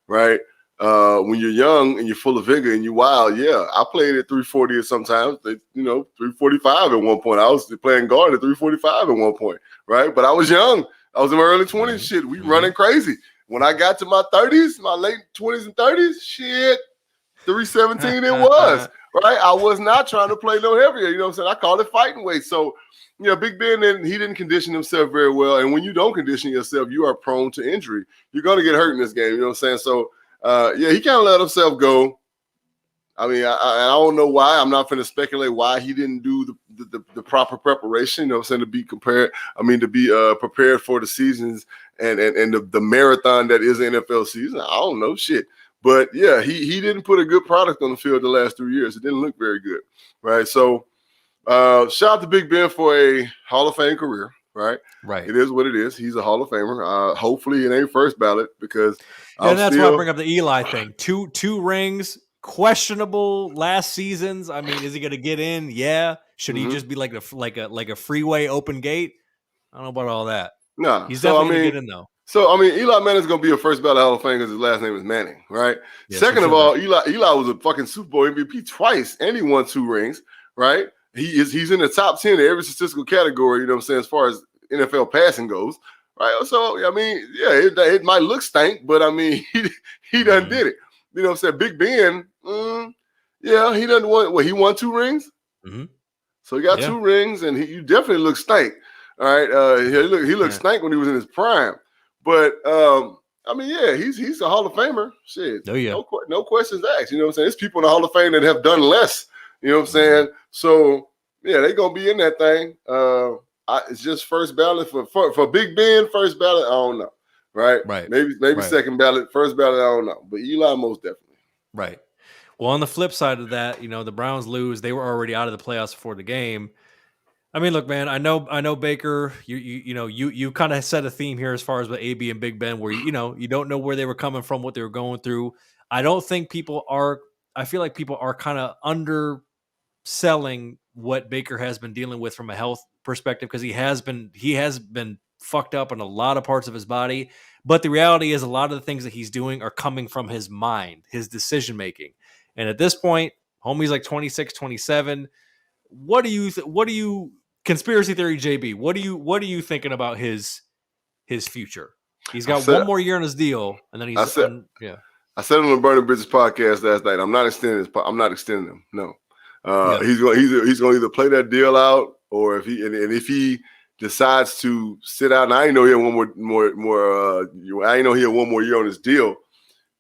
right? When you're young and you're full of vigor and you're wild, I played at 340 or sometimes, 345 at one point. I was playing guard at 345 at one point, right? But I was young. I was in my early 20s. Shit, we running crazy. When I got to my 30s, my late 20s and 30s, shit, 317 it was, right? I was not trying to play no heavier. You know what I'm saying? I called it fighting weight. So, Big Ben, he didn't condition himself very well. And when you don't condition yourself, you are prone to injury. You're going to get hurt in this game. You know what I'm saying? So, he kind of let himself go. I mean, I don't know why. I'm not going to speculate why he didn't do the proper preparation. You know what I'm saying? To be prepared for the seasons and the marathon that is the NFL season. I don't know shit. But he didn't put a good product on the field the last 3 years. It didn't look very good, right? So shout out to Big Ben for a Hall of Fame career. Right. It is what it is. He's a Hall of Famer. Hopefully it ain't first ballot because that's why I bring up the Eli thing. Two rings, questionable last seasons. I mean, is he going to get in? Yeah. Should he just be like a freeway open gate? I don't know about all that. No, he's definitely going to get in though. So Eli Manning's going to be a first ballot Hall of Fame because his last name is Manning, right? Yeah, Second of all, Eli was a fucking Super Bowl MVP twice, and he won 2 rings, right? He's in the top 10 in every statistical category, you know what I'm saying, as far as NFL passing goes, right? So, it might look stank, but, he done did it. You know what I'm saying? Big Ben, he done won. He won 2 rings? Mm-hmm. So he got 2 rings, and you definitely look stank, all right? He looked stank when he was in his prime. But, he's a Hall of Famer. Shit. Oh, yeah. No questions asked, you know what I'm saying? There's people in the Hall of Fame that have done less. You know what I'm saying? So, they're going to be in that thing. It's just first ballot for Big Ben, first ballot, I don't know. Right? Maybe second ballot, first ballot, I don't know. But Eli most definitely. Right. Well, on the flip side of that, the Browns lose. They were already out of the playoffs before the game. I mean, look, man, I know Baker, you kind of set a theme here as far as with AB and Big Ben where, you don't know where they were coming from, what they were going through. I feel like people are kind of underselling what Baker has been dealing with from a health perspective because he has been fucked up in a lot of parts of his body. But the reality is a lot of the things that he's doing are coming from his mind, his decision making. And at this point, homie's like 26, 27. What do you conspiracy theory JB? What are you thinking about his future? He's got one more year on his deal, and then he's I said on the Burning Bridges podcast last night, I'm not extending him. No. He's going to either play that deal out, or if he decides to sit out, and I know he had one more. I know he had one more year on his deal,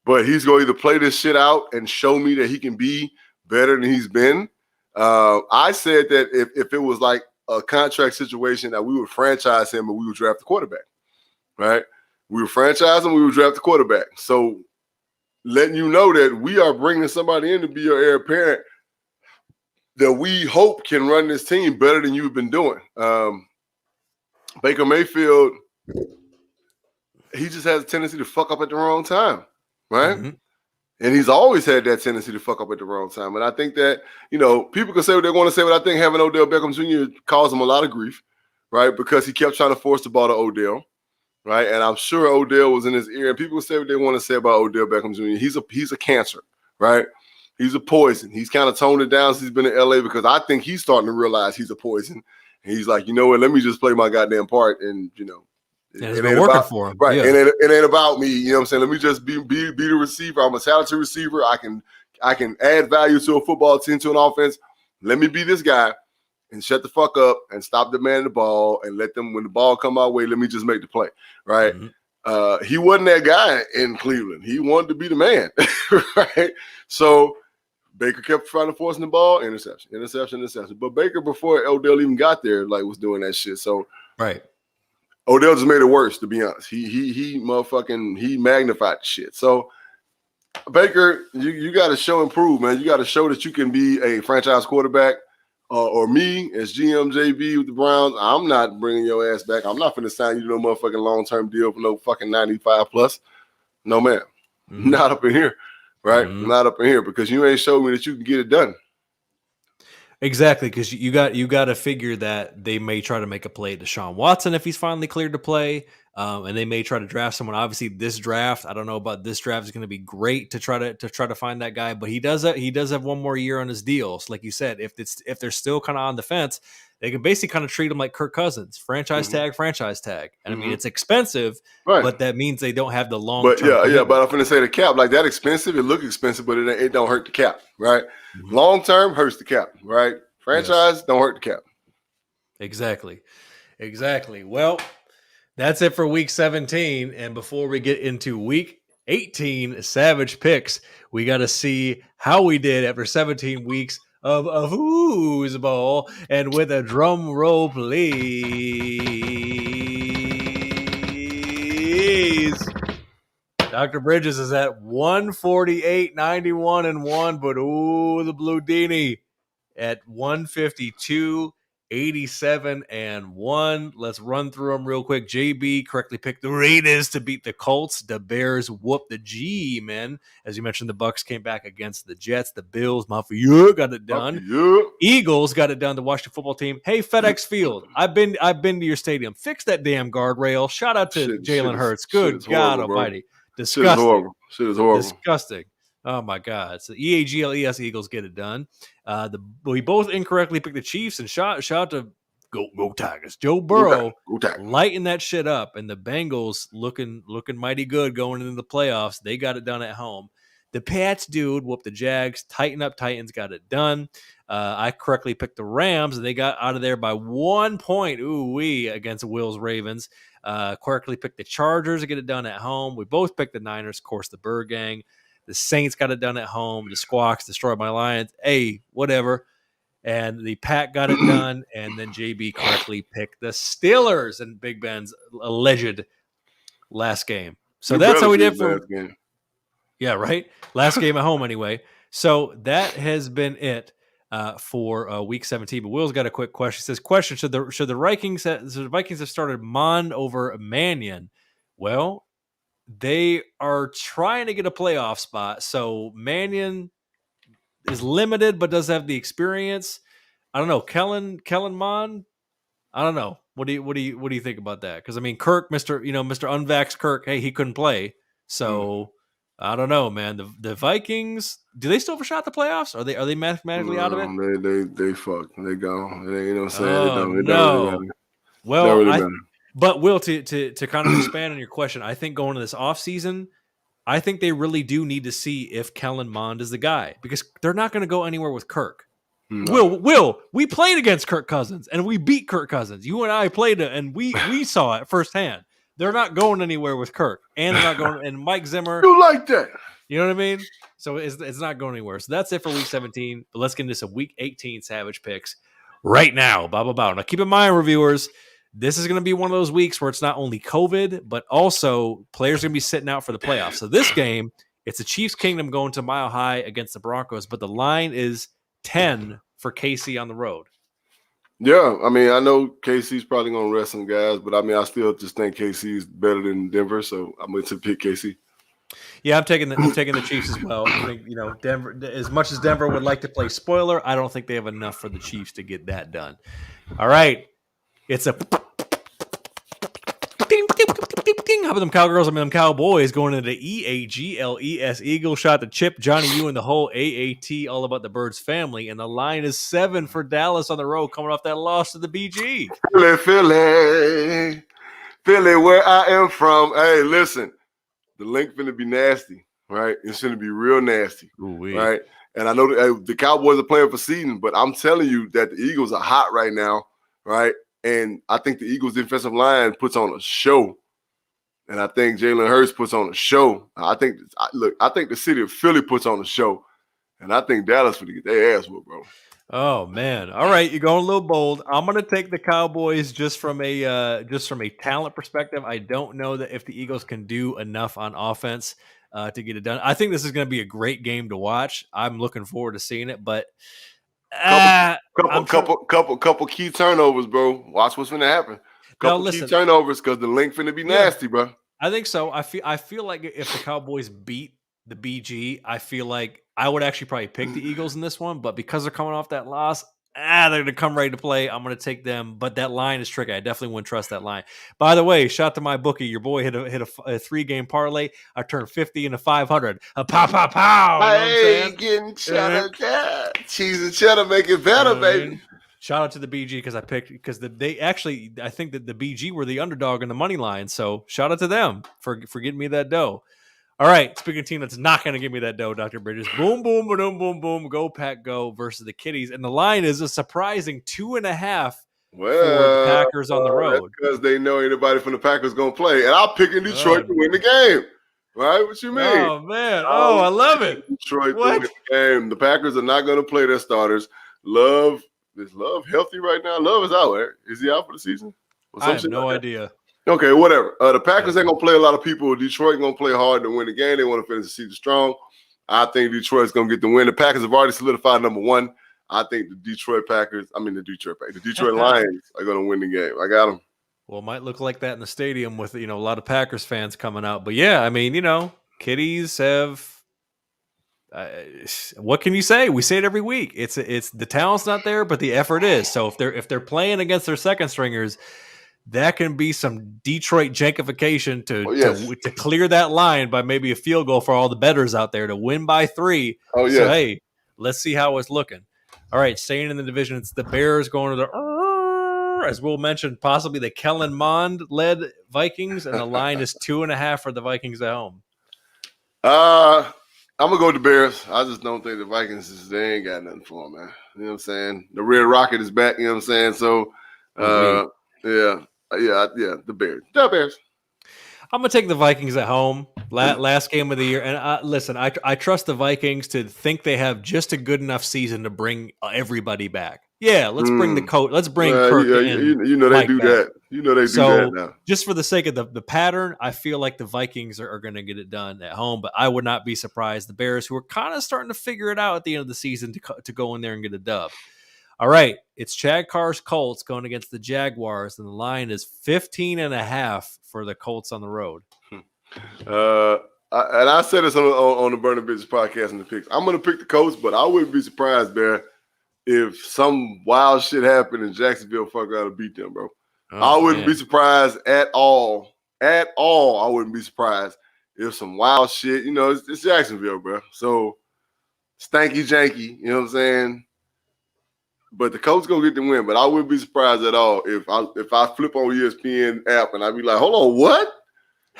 but he's going to either play this shit out and show me that he can be better than he's been. I said that if it was like a contract situation, that we would franchise him and we would draft the quarterback, right? We would franchise him, we would draft the quarterback. So letting you know that we are bringing somebody in to be your heir apparent that we hope can run this team better than you've been doing. Baker Mayfield, he just has a tendency to fuck up at the wrong time, right? Mm-hmm. And he's always had that tendency to fuck up at the wrong time. And I think that, people can say what they want to say, but I think having Odell Beckham Jr. caused him a lot of grief, right? Because he kept trying to force the ball to Odell, right? And I'm sure Odell was in his ear. And people can say what they want to say about Odell Beckham Jr. He's a cancer, right? He's a poison. He's kind of toned it down since he's been in LA, because I think he's starting to realize he's a poison. And he's like, you know what? Let me just play my goddamn part, and it's been working for him, right? Yeah. And it ain't about me. You know what I'm saying? Let me just be the receiver. I'm a talented receiver. I can add value to a football team, to an offense. Let me be this guy and shut the fuck up and stop demanding the ball and let them, when the ball come our way, let me just make the play, right? Mm-hmm. He wasn't that guy in Cleveland. He wanted to be the man, right? So Baker kept trying to force the ball, interception. But Baker, before Odell even got there, was doing that shit. So right. Odell just made it worse, to be honest. He magnified the shit. So Baker, you got to show and prove, man. You got to show that you can be a franchise quarterback. Or me as GM JB with the Browns, I'm not bringing your ass back. I'm not finna sign you to no motherfucking long-term deal for no fucking 95 plus. No, man. Mm-hmm. Not up in here. Right? Mm-hmm. Not up in here, because you ain't showed me that you can get it done. Exactly, because you got to figure that they may try to make a play at Deshaun Watson if he's finally cleared to play, and they may try to draft someone. Obviously, this draft, I don't know about this draft, is going to be great to try to find that guy, but he does have one more year on his deal. So like you said, if they're still kind of on the fence, they can basically kind of treat him like Kirk Cousins, franchise tag. And I mean, it's expensive, right, but that means they don't have the long. But but I'm going to say the cap, like that expensive, it look expensive, but it don't hurt the cap, right? Mm-hmm. Long term hurts the cap, right? Franchise don't hurt the cap. Exactly. Well, that's it for week 17. And before we get into week 18, Savage Picks, we got to see how we did after 17 weeks of foosball. And with a drum roll, please. Dr. Bridges is at 148, 91, and 1, but the Blue Dini at 152, 87, and 1. Let's run through them real quick. JB correctly picked the Raiders to beat the Colts. The Bears whooped the G-men. As you mentioned, the Bucs came back against the Jets. The Bills, Mafia, got it done. Mafia. Eagles got it done. The Washington football team. Hey, FedEx Field, I've been to your stadium. Fix that damn guardrail. Shout out to Jalen Hurts. Good God horrible, Almighty. Bro. Disgusting. Shit is horrible. Disgusting. Oh my God. So EAGLES Eagles get it done. We both incorrectly picked the Chiefs, and shout out to go Tigers. Joe Burrow lighting that shit up, and the Bengals looking mighty good going into the playoffs. They got it done at home. The Pats dude whooped the Jags. Tighten up Titans got it done. I correctly picked the Rams, and they got out of there by 1 point. Ooh-wee against Will's Ravens. Correctly picked the Chargers to get it done at home. We both picked the Niners, of course, the Bird Gang. The Saints got it done at home. The Squawks destroyed my Lions. Hey, whatever. And the Pack got it done. And then JB correctly picked the Steelers and Big Ben's alleged last game. So that's how we did for. Yeah, right. Last game at home anyway. So that has been it for week 17. But Will's got a quick question. He says, "Question: Should the Vikings have started Mond over Mannion?" Well, they are trying to get a playoff spot. So Mannion is limited, but does have the experience. I don't know. Kellen Mond. I don't know. What do you think about that? Because I mean, Kirk, Mr. Unvaxxed Kirk. Hey, he couldn't play. So I don't know, man. The Vikings, do they still have a shot at the playoffs? Are they mathematically out of it? They fucked. They gone. You know what I'm saying? Oh, it don't really matter. Well, really matter. But Will, to kind of expand on your question, I think going to this offseason, I think they really do need to see if Kellen Mond is the guy, because they're not going to go anywhere with Kirk. No. Will, we played against Kirk Cousins and we beat Kirk Cousins. You and I played it and we saw it firsthand. They're not going anywhere with Kirk, and they're not going. And Mike Zimmer, You like that? you know what I mean? So it's not going anywhere. So that's it for week 17. But let's get into some week 18 Savage picks right now. Now keep in mind, reviewers, this is going to be one of those weeks where it's not only COVID, but also players are going to be sitting out for the playoffs. So this game, it's the Chiefs Kingdom going to Mile High against the Broncos, but the line is 10 for KC on the road. Yeah, I mean, I know KC's probably going to rest some guys, but I mean, I still just think KC is better than Denver, so I'm going to pick KC. Yeah, I'm taking the Chiefs as well. I think, Denver, as much as Denver would like to play spoiler, I don't think they have enough for the Chiefs to get that done. All right. It's a ding, ding, ding, ding. How about them Cowgirls? I mean, them Cowboys going into the EAGLES Eagle shot to Chip, Johnny, you, and the whole AAT, all about the Birds family. And the line is 7 for Dallas on the road, coming off that loss to the BG. Philly, where I am from. Hey, listen, the link finna be nasty, right? It's finna be real nasty, right? And I know the Cowboys are playing for seeding, but I'm telling you that the Eagles are hot right now, right? And I think the Eagles' defensive line puts on a show. And I think Jalen Hurts puts on a show. I think the city of Philly puts on a show. And I think Dallas would get their ass whooped, bro. Oh man! All right, you're going a little bold. I'm going to take the Cowboys just from a talent perspective. I don't know that if the Eagles can do enough on offense to get it done. I think this is going to be a great game to watch. I'm looking forward to seeing it, but couple key turnovers, bro. Watch what's going to happen. Key turnovers because the link finna be nasty, bro. I think so. I feel like if the Cowboys beat the BG, I feel like I would actually probably pick the Eagles in this one, but because they're coming off that loss, they're going to come ready to play. I'm going to take them, but that line is tricky. I definitely wouldn't trust that line. By the way, shout to my bookie. Your boy hit a 3-game parlay. I turned 50 into 500. A pow, pow, pow. Hey, getting cheddar, cheese and cheddar make it better, baby. Shout out to the BG because I think that the BG were the underdog in the money line. So shout out to them for getting me that dough. All right, speaking of team that's not going to give me that dough, Dr. Bridges. Boom, boom, boom, boom, boom. Go Pack, go versus the Kitties, and the line is a surprising 2.5 for the Packers on the road because they know anybody from the Packers going to play, and I'm picking Detroit to win the game. Right? What you mean? Oh man! Oh, I love it. Detroit to win the game. The Packers are not going to play their starters. Is Love healthy right now? Love is out, right? Is he out for the season? I have no idea. Okay, whatever. The Packers ain't going to play a lot of people. Detroit going to play hard to win the game. They want to finish the season strong. I think Detroit's going to get the win. The Packers have already solidified number one. I think the Detroit Lions are going to win the game. I got them. Well, it might look like that in the stadium with, a lot of Packers fans coming out. But yeah, I mean, Kitties have what can you say? We say it every week. It's the talent's not there, but the effort is. So if they're playing against their second stringers, that can be some Detroit jankification to clear that line by maybe a field goal for all the bettors out there to win by 3. Oh yeah. So hey, let's see how it's looking. All right, staying in the division, it's the Bears going to the as Will mentioned, possibly the Kellen Mond led Vikings, and the line is 2.5 for the Vikings at home. I'm going to go with the Bears. I just don't think the Vikings, they ain't got nothing for them, man. You know what I'm saying? The Red Rocket is back, you know what I'm saying? So, the Bears. The Bears. I'm going to take the Vikings at home. Last game of the year. And listen, I trust the Vikings to think they have just a good enough season to bring everybody back. Yeah, let's bring the coach. Let's bring Kirk in. You know they do that. You know they do that now. Just for the sake of the pattern, I feel like the Vikings are going to get it done at home, but I would not be surprised. The Bears, who are kind of starting to figure it out at the end of the season, to go in there and get a dub. All right, it's Chad Carr's Colts going against the Jaguars, and the line is 15.5 for the Colts on the road. I said this on the Burning Business podcast in the picks. I'm going to pick the Colts, but I wouldn't be surprised, Bear, if some wild shit happened and Jacksonville fuck out and beat them, bro. I wouldn't be surprised at all. At all, I wouldn't be surprised if some wild shit, it's Jacksonville, bro. So, stanky janky, you know what I'm saying? But the Colts gonna get the win. But I wouldn't be surprised at all if I flip on ESPN app and I'd be like, hold on, what?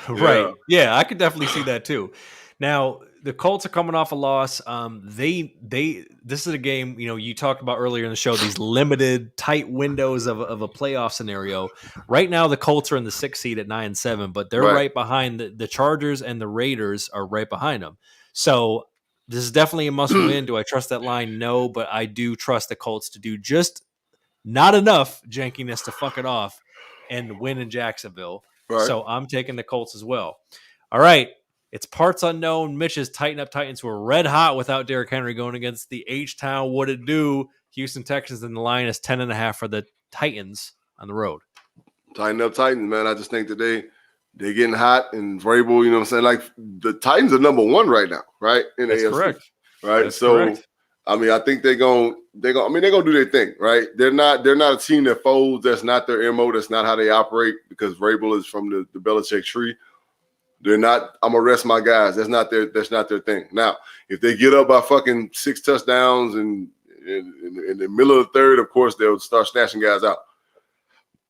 Right. Yeah, I could definitely see that too. Now, the Colts are coming off a loss. This is a game, you talked about earlier in the show, these limited tight windows of a playoff scenario. Right now, the Colts are in the 6th seed at 9-7, but they're right behind the Chargers, and the Raiders are right behind them. So this is definitely a must win. Do I trust that line? No, but I do trust the Colts to do just not enough jankiness to fuck it off and win in Jacksonville. Right. So I'm taking the Colts as well. All right. It's parts unknown. Mitch's Tighten Up Titans, who are red hot without Derrick Henry, going against the H-Town What It Do Houston Texans, and the line is 10.5 for the Titans on the road. Tighten up Titans, man. I just think that they're getting hot, and Vrabel, you know what I'm saying? Like, the Titans are number 1 right now, right? In the AFC, correct. Right? That's so, correct. I mean, I think they're gonna do their thing, right? They're not a team that folds. That's not their MO. That's not how they operate, because Vrabel is from the Belichick tree. They're not, I'm gonna rest my guys. That's not their thing. Now, if they get up by fucking 6 touchdowns and in the middle of the third, of course they'll start snatching guys out.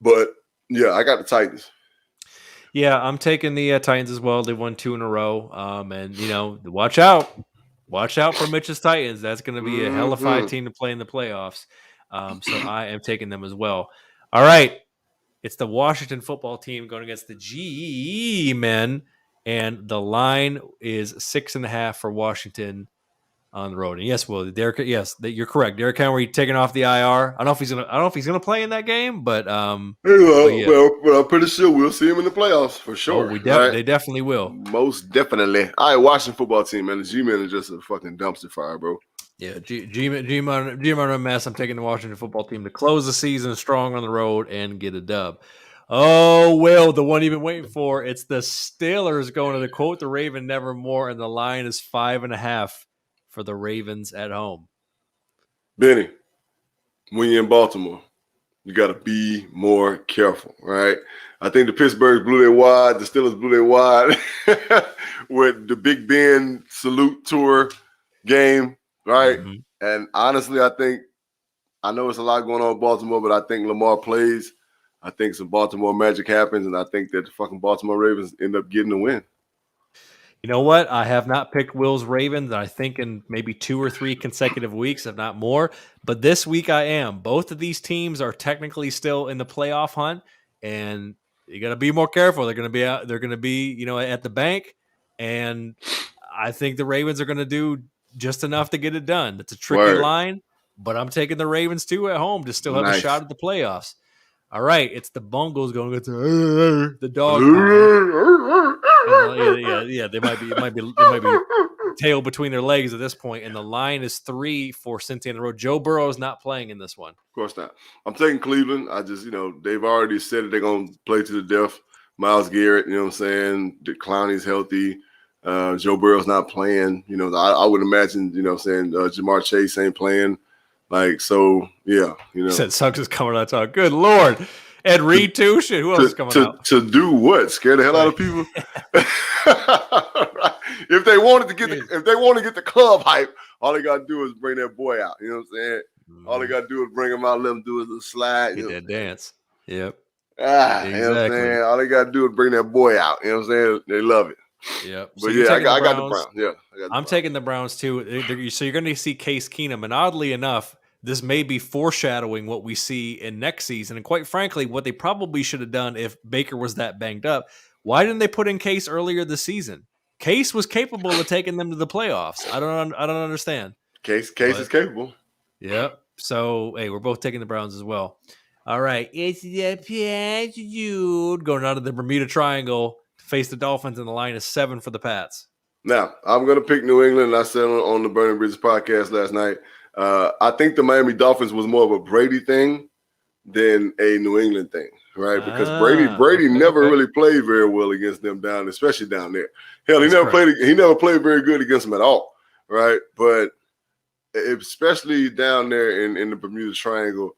But yeah, I got the Titans. Yeah, I'm taking the Titans as well. They won 2 in a row. And watch out for Mitch's Titans. That's going to be a hellified team to play in the playoffs. So I am taking them as well. All right. It's the Washington football team going against the G-Men, and the line is 6.5 for Washington on the road. And yes, Will, you're correct. Derrick Henry taking off the IR. I don't know if he's gonna play in that game, but well, I'm pretty sure we'll see him in the playoffs for sure. They definitely will. Most definitely. All right, Washington football team, man. The G-Men is just a fucking dumpster fire, bro. Yeah, G-Men a mess. I'm taking the Washington football team to close the season strong on the road and get a dub. Oh, Will, the one you've been waiting for. It's the Steelers going to the quote the Raven nevermore, and the line is 5.5 for the Ravens at home. Benny, when you're in Baltimore, you got to be more careful, right? I think the Pittsburghs blew their wad. The Steelers blew their wad with the Big Ben salute tour game, right? Mm-hmm. And honestly, I know it's a lot going on in Baltimore, but I think Lamar plays. I think some Baltimore magic happens, and I think that the fucking Baltimore Ravens end up getting the win. You know what? I have not picked Will's Ravens, I think, in maybe 2 or 3 consecutive weeks, if not more. But this week I am. Both of these teams are technically still in the playoff hunt, and you got to be more careful. They're going to be out. They're going to be, at the bank, and I think the Ravens are going to do just enough to get it done. It's a tricky line, but I'm taking the Ravens too at home to still have a shot at the playoffs. All right, it's the Bungles going against the dog. Yeah. They might be tail between their legs at this point, and the line is 3 for Cincinnati on the road. Joe Burrow is not playing in this one. Of course not. I'm taking Cleveland. I just, they've already said that they're going to play to the death. Myles Garrett, you know what I'm saying? The Clowney's healthy. Joe Burrow's not playing. I would imagine, Jamar Chase ain't playing. So, yeah. Said Suggs is coming out talk. Good Lord. Ed Reed too? Shit, who else is coming out? To do what? Scare the hell out of people? Right. If they wanted to get the club hype, all they gotta do is bring that boy out. You know what I'm saying? All they gotta do is bring him out, let him do his little slide. Get that dance. Yep. Exactly. You know what I'm saying? All they gotta do is bring that boy out. You know what I'm saying? They love it. Yep. But I got the Browns. Yeah. I'm taking the Browns too. So you're going to see Case Keenum, and oddly enough, this may be foreshadowing what we see in next season. And quite frankly, what they probably should have done if Baker was that banged up. Why didn't they put in Case earlier this season? Case was capable of taking them to the playoffs. I don't understand. Case is capable. Yep. So, hey, we're both taking the Browns as well. All right. It's the Patriots going out of the Bermuda Triangle to face the Dolphins, and the line is 7 for the Pats. Now, I'm going to pick New England. I said on the Burning Bridges podcast last night, I think the Miami Dolphins was more of a Brady thing than a New England thing, right? Because Brady never really played very well against them especially down there. Hell, he never played very good against them at all, right? But especially down there in the Bermuda Triangle.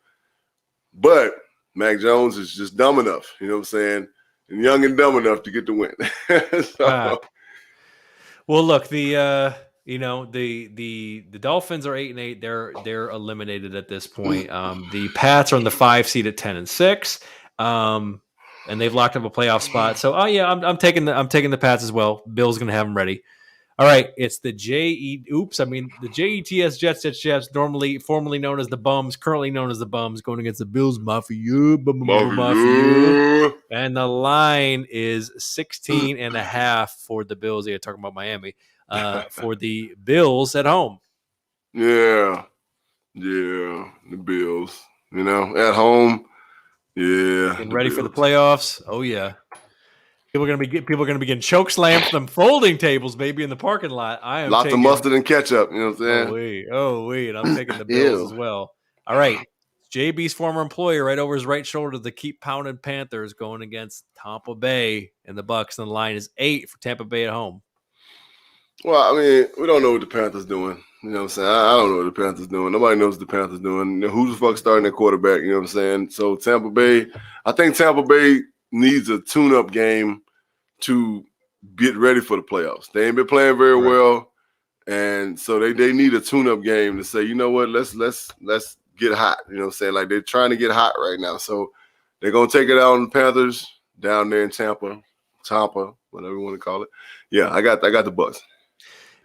But Mac Jones is just dumb enough, you know what I'm saying? And young and dumb enough to get the win. Well, look, the Dolphins are 8-8. They're eliminated at this point. The Pats are on the 5 seed at 10-6, and they've locked up a playoff spot. So, I'm taking the Pats as well. Bill's going to have them ready. All right, it's the the JETS Jets, formerly known as the Bums, currently known as the Bums, going against the Bills Mafia. Mafia. And the line is 16.5 for the Bills. Yeah, talking about Miami. For the Bills at home. Yeah, the Bills. At home. Yeah, Getting ready for the playoffs. Oh yeah. People are gonna be getting choke slammed from them folding tables, baby, in the parking lot. Lots of mustard and ketchup. You know what I'm saying? Oh wait, I'm taking the Bills as well. All right, JB's former employer, right over his right shoulder, the keep pounding Panthers going against Tampa Bay and the Bucks, and the line is 8 for Tampa Bay at home. Well, I mean, we don't know what the Panthers doing. You know what I'm saying? I don't know what the Panthers doing. Nobody knows what the Panthers doing. Who the fuck starting their quarterback? You know what I'm saying? So I think Tampa Bay needs a tune-up game to get ready for the playoffs. They ain't been playing very well, and so they need a tune-up game to say, you know what, let's get hot. You know what I'm saying? Like, they're trying to get hot right now. So they're gonna take it out on the Panthers down there in Tampa, whatever you want to call it. Yeah, I got the Bucks.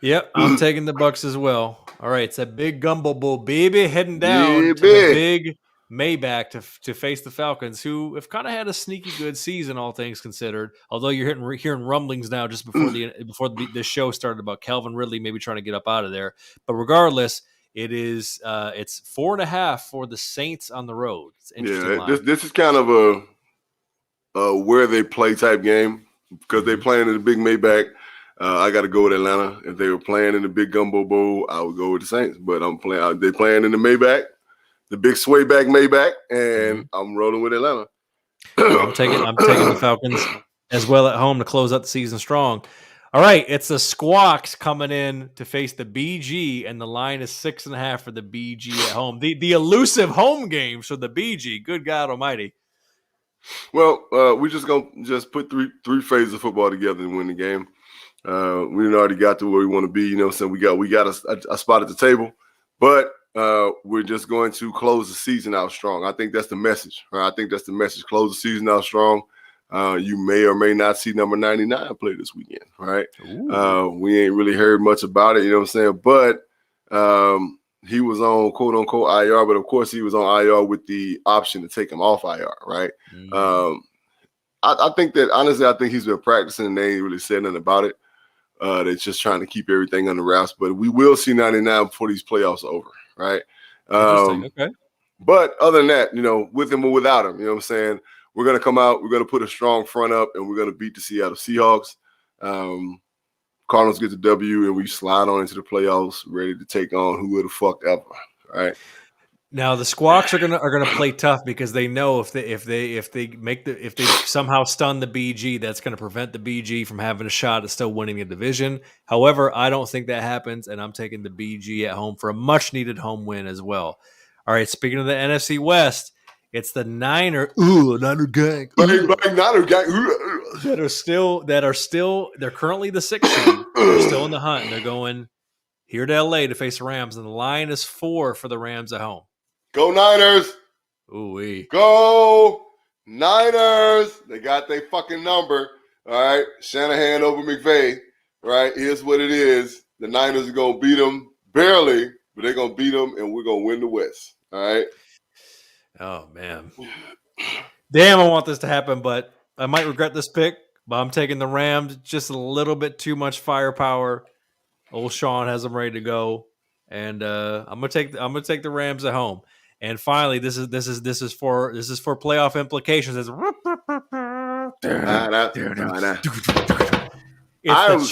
Yep, I'm taking the Bucks as well. All right, it's a big gumbo bowl, baby, heading down to the big Maybach to face the Falcons, who have kind of had a sneaky good season, all things considered. Although you're hearing rumblings now, just before the show started, about Calvin Ridley maybe trying to get up out of there. But regardless, it's 4.5 for the Saints on the road. It's interesting. This is kind of a where they play type game because they're playing in the big Maybach. I got to go with Atlanta. If they were playing in the big Gumbo Bowl, I would go with the Saints. But they're playing in the Maybach, the big swayback Maybach, and I'm rolling with Atlanta. I'm taking the Falcons as well at home to close out the season strong. All right, it's the Squawks coming in to face the BG, and the line is 6.5 for the BG at home. The elusive home games for the BG. Good God Almighty. Well, we're just gonna put three phases of football together and win the game. We already got to where we want to be, you know. So we got a spot at the table, but we're just going to close the season out strong. I think that's the message, right? I think that's the message. Close the season out strong. You may or may not see number 99 play this weekend, right? We ain't really heard much about it, you know what I'm saying? But he was on quote unquote IR, but of course he was on IR with the option to take him off IR, right? I think that honestly, I think he's been practicing and they ain't really said nothing about it. They're just trying to keep everything under wraps, but we will see 99 before these playoffs are over, right? Okay. But other than that, you know, with him or without him, you know what I'm saying? We're going to come out, we're going to put a strong front up, and we're going to beat the Seattle Seahawks. Cardinals get the W, and we slide on into the playoffs, ready to take on who the fuck ever, right? Now the Squawks are gonna play tough because they know if they somehow stun the BG, that's going to prevent the BG from having a shot at still winning the division. However, I don't think that happens, and I'm taking the BG at home for a much needed home win as well. All right, speaking of the NFC West, it's the Niner gang. Niner gang. They're currently the 6th seed. They're still in the hunt, and they're going here to LA to face the Rams, and the line is 4 for the Rams at home. Go Niners. Ooh-wee. Go Niners. They got their fucking number. All right. Shanahan over McVay. Right. Here's what it is. The Niners are going to beat them barely, but they're going to beat them, and we're going to win the West. All right. Oh, man. Damn, I want this to happen, but I might regret this pick, but I'm taking the Rams. Just a little bit too much firepower. Old Sean has them ready to go. And I'm gonna take the Rams at home. And finally, this is for playoff implications. I am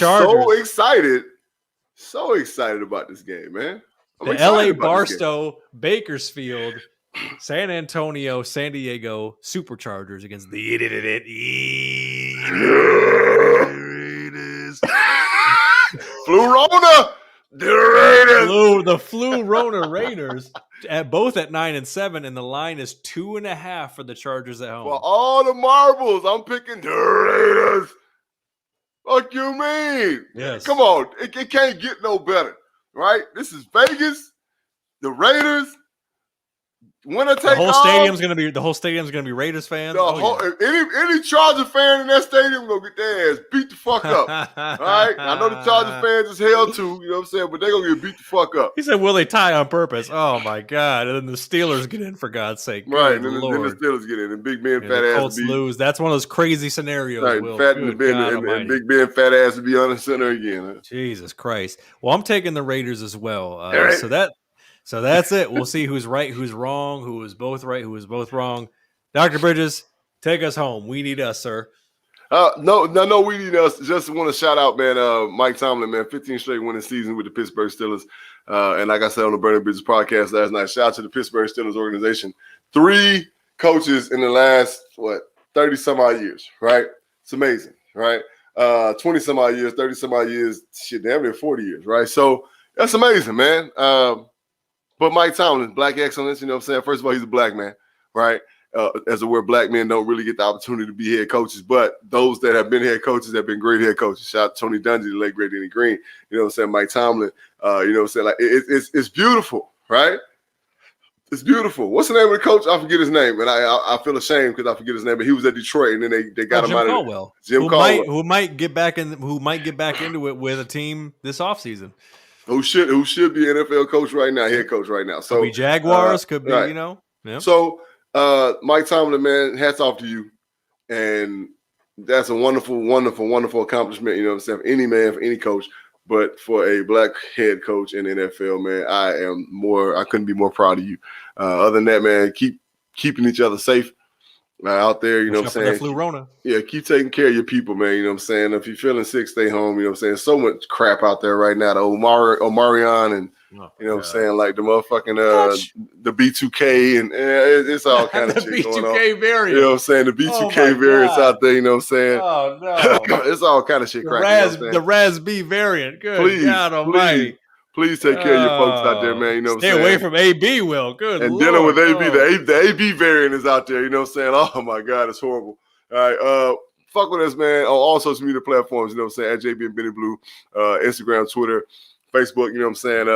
so excited about this game, man. The LA Barstow, Bakersfield, San Antonio, San Diego Superchargers against the Flu-Rona. The Raiders. The Flu-Rona Raiders both at 9-7, and the line is 2.5 for the Chargers at home. For all the marbles, I'm picking the Raiders. Fuck you mean? Yes. Come on. It can't get no better, right? This is Vegas, the Raiders, winner take The whole all. stadium's gonna be Raiders fans. Any Charger fan in that stadium gonna get their ass beat the fuck up. All right, I know the Charger fans is hell too. You know what I'm saying, but they gonna get beat the fuck up. He said, "Will they tie on purpose?" Oh my god! And then the Steelers get in for God's sake. Right, Good and then the Lord. Steelers get in, and Big Ben And fat the ass Colts lose. That's one of those crazy scenarios. Right, Will. fat Good and Ben God and Almighty. Big Ben fat ass to be on the center again. Huh? Jesus Christ. Well, I'm taking the Raiders as well. right. So that's it. We'll see who's right, who's wrong, who was both right, who was both wrong. Dr. Bridges, take us home. We need us, sir. No, we need us. Just want to shout out, man, Mike Tomlin, man, 15 straight winning season with the Pittsburgh Steelers. And like I said on the Burning Bridges podcast last night, shout out to the Pittsburgh Steelers organization. 3 coaches in the last, 30 some odd years, right? It's amazing, right? 20 some odd years, 30 some odd years, shit, damn near 40 years, right? So that's amazing, man. But Mike Tomlin, black excellence, you know what I'm saying? First of all, he's a black man, right? As it were, black men don't really get the opportunity to be head coaches, but those that have been head coaches have been great head coaches. Shout out to Tony Dungy, the late great Denny Green, you know what I'm saying? Mike Tomlin, you know what I'm saying? Like it's beautiful, right? It's beautiful. What's the name of the coach? I forget his name, and I feel ashamed because I forget his name. But he was at Detroit, and then they got him out of Jim Caldwell, who might get back into it with a team this offseason. Who should be NFL coach right now, head coach right now. So could be Jaguars, could be, right. you know. Yeah. So Mike Tomlin, man, hats off to you. And that's a wonderful, wonderful, wonderful accomplishment, you know what I'm saying, for any man, for any coach. But for a black head coach in the NFL, man, I couldn't be more proud of you. Other than that, man, keep keeping each other safe out there, you know what I'm saying? Flu-rona. Yeah, keep taking care of your people, man, you know what I'm saying? If you're feeling sick, stay home, you know what I'm saying? So much crap out there right now, the Omarion and, you know what I'm saying, like the motherfucking, the B2K and it's all kind of shit going on. The B2K variant. You know what I'm saying? The B2K variants out there, you know what I'm saying? Oh, no. It's all kind of shit cracking. The Raz B variant. Good God almighty. Please take care of your folks out there, man. You know what I'm saying? Stay away from AB, Will. Good and Lord. dealing with AB, the AB variant is out there. You know what I'm saying? Oh, my God, it's horrible. All right, fuck with us, man, on all social media platforms. You know what I'm saying? At JB and Benny Blue, Instagram, Twitter, Facebook. You know what I'm saying?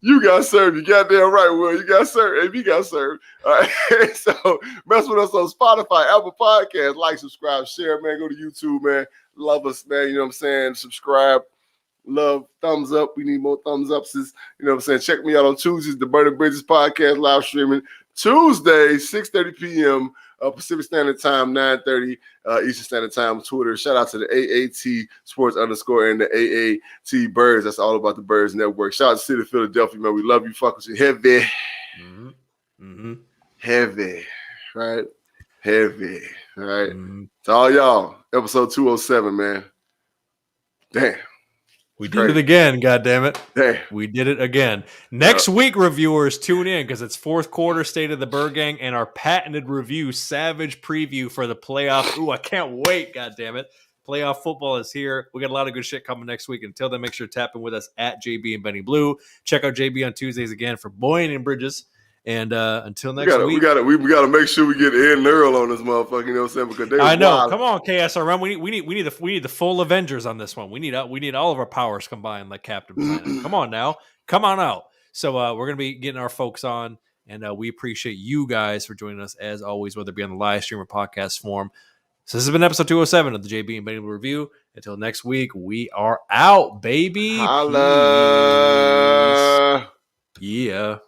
You got served. You goddamn right, Will. You got served. AB got served. All right. So mess with us on Spotify, Apple Podcasts. Like, subscribe, share, man. Go to YouTube, man. Love us, man. You know what I'm saying? Subscribe. Love, thumbs up. We need more thumbs ups. You know what I'm saying? Check me out on Tuesdays, the Burning Bridges podcast live streaming. Tuesday, 6:30 p.m. Pacific Standard Time, 9:30 Eastern Standard Time on Twitter. Shout out to the AAT Sports _ and the AAT Birds. That's all about the Birds Network. Shout out to City of Philadelphia, man. We love you. Fuck with you. Heavy. Mm-hmm. Mm-hmm. Heavy. Right? Heavy. All right. Mm-hmm. To all y'all, episode 207, man. Damn. We did it again, goddammit. Hey. We did it again. Next week, reviewers, tune in because it's fourth quarter State of the Bird Gang and our patented review, Savage Preview for the playoff. Ooh, I can't wait, goddammit. Playoff football is here. We got a lot of good shit coming next week. Until then, make sure to tap in with us at JB and Benny Blue. Check out JB on Tuesdays again for Boyne and Bridges. And until next week, we gotta make sure we get Ed and Earl on this motherfucker. You know what I'm saying? Because they I know. Wild. Come on, KSRM. We need the full Avengers on this one. We need all of our powers combined, like Captain Planet. Come on now, come on out. So we're gonna be getting our folks on, and we appreciate you guys for joining us as always, whether it be on the live stream or podcast form. So this has been episode 207 of the JB and Benny Review. Until next week, we are out, baby. Holla. Peace. Yeah.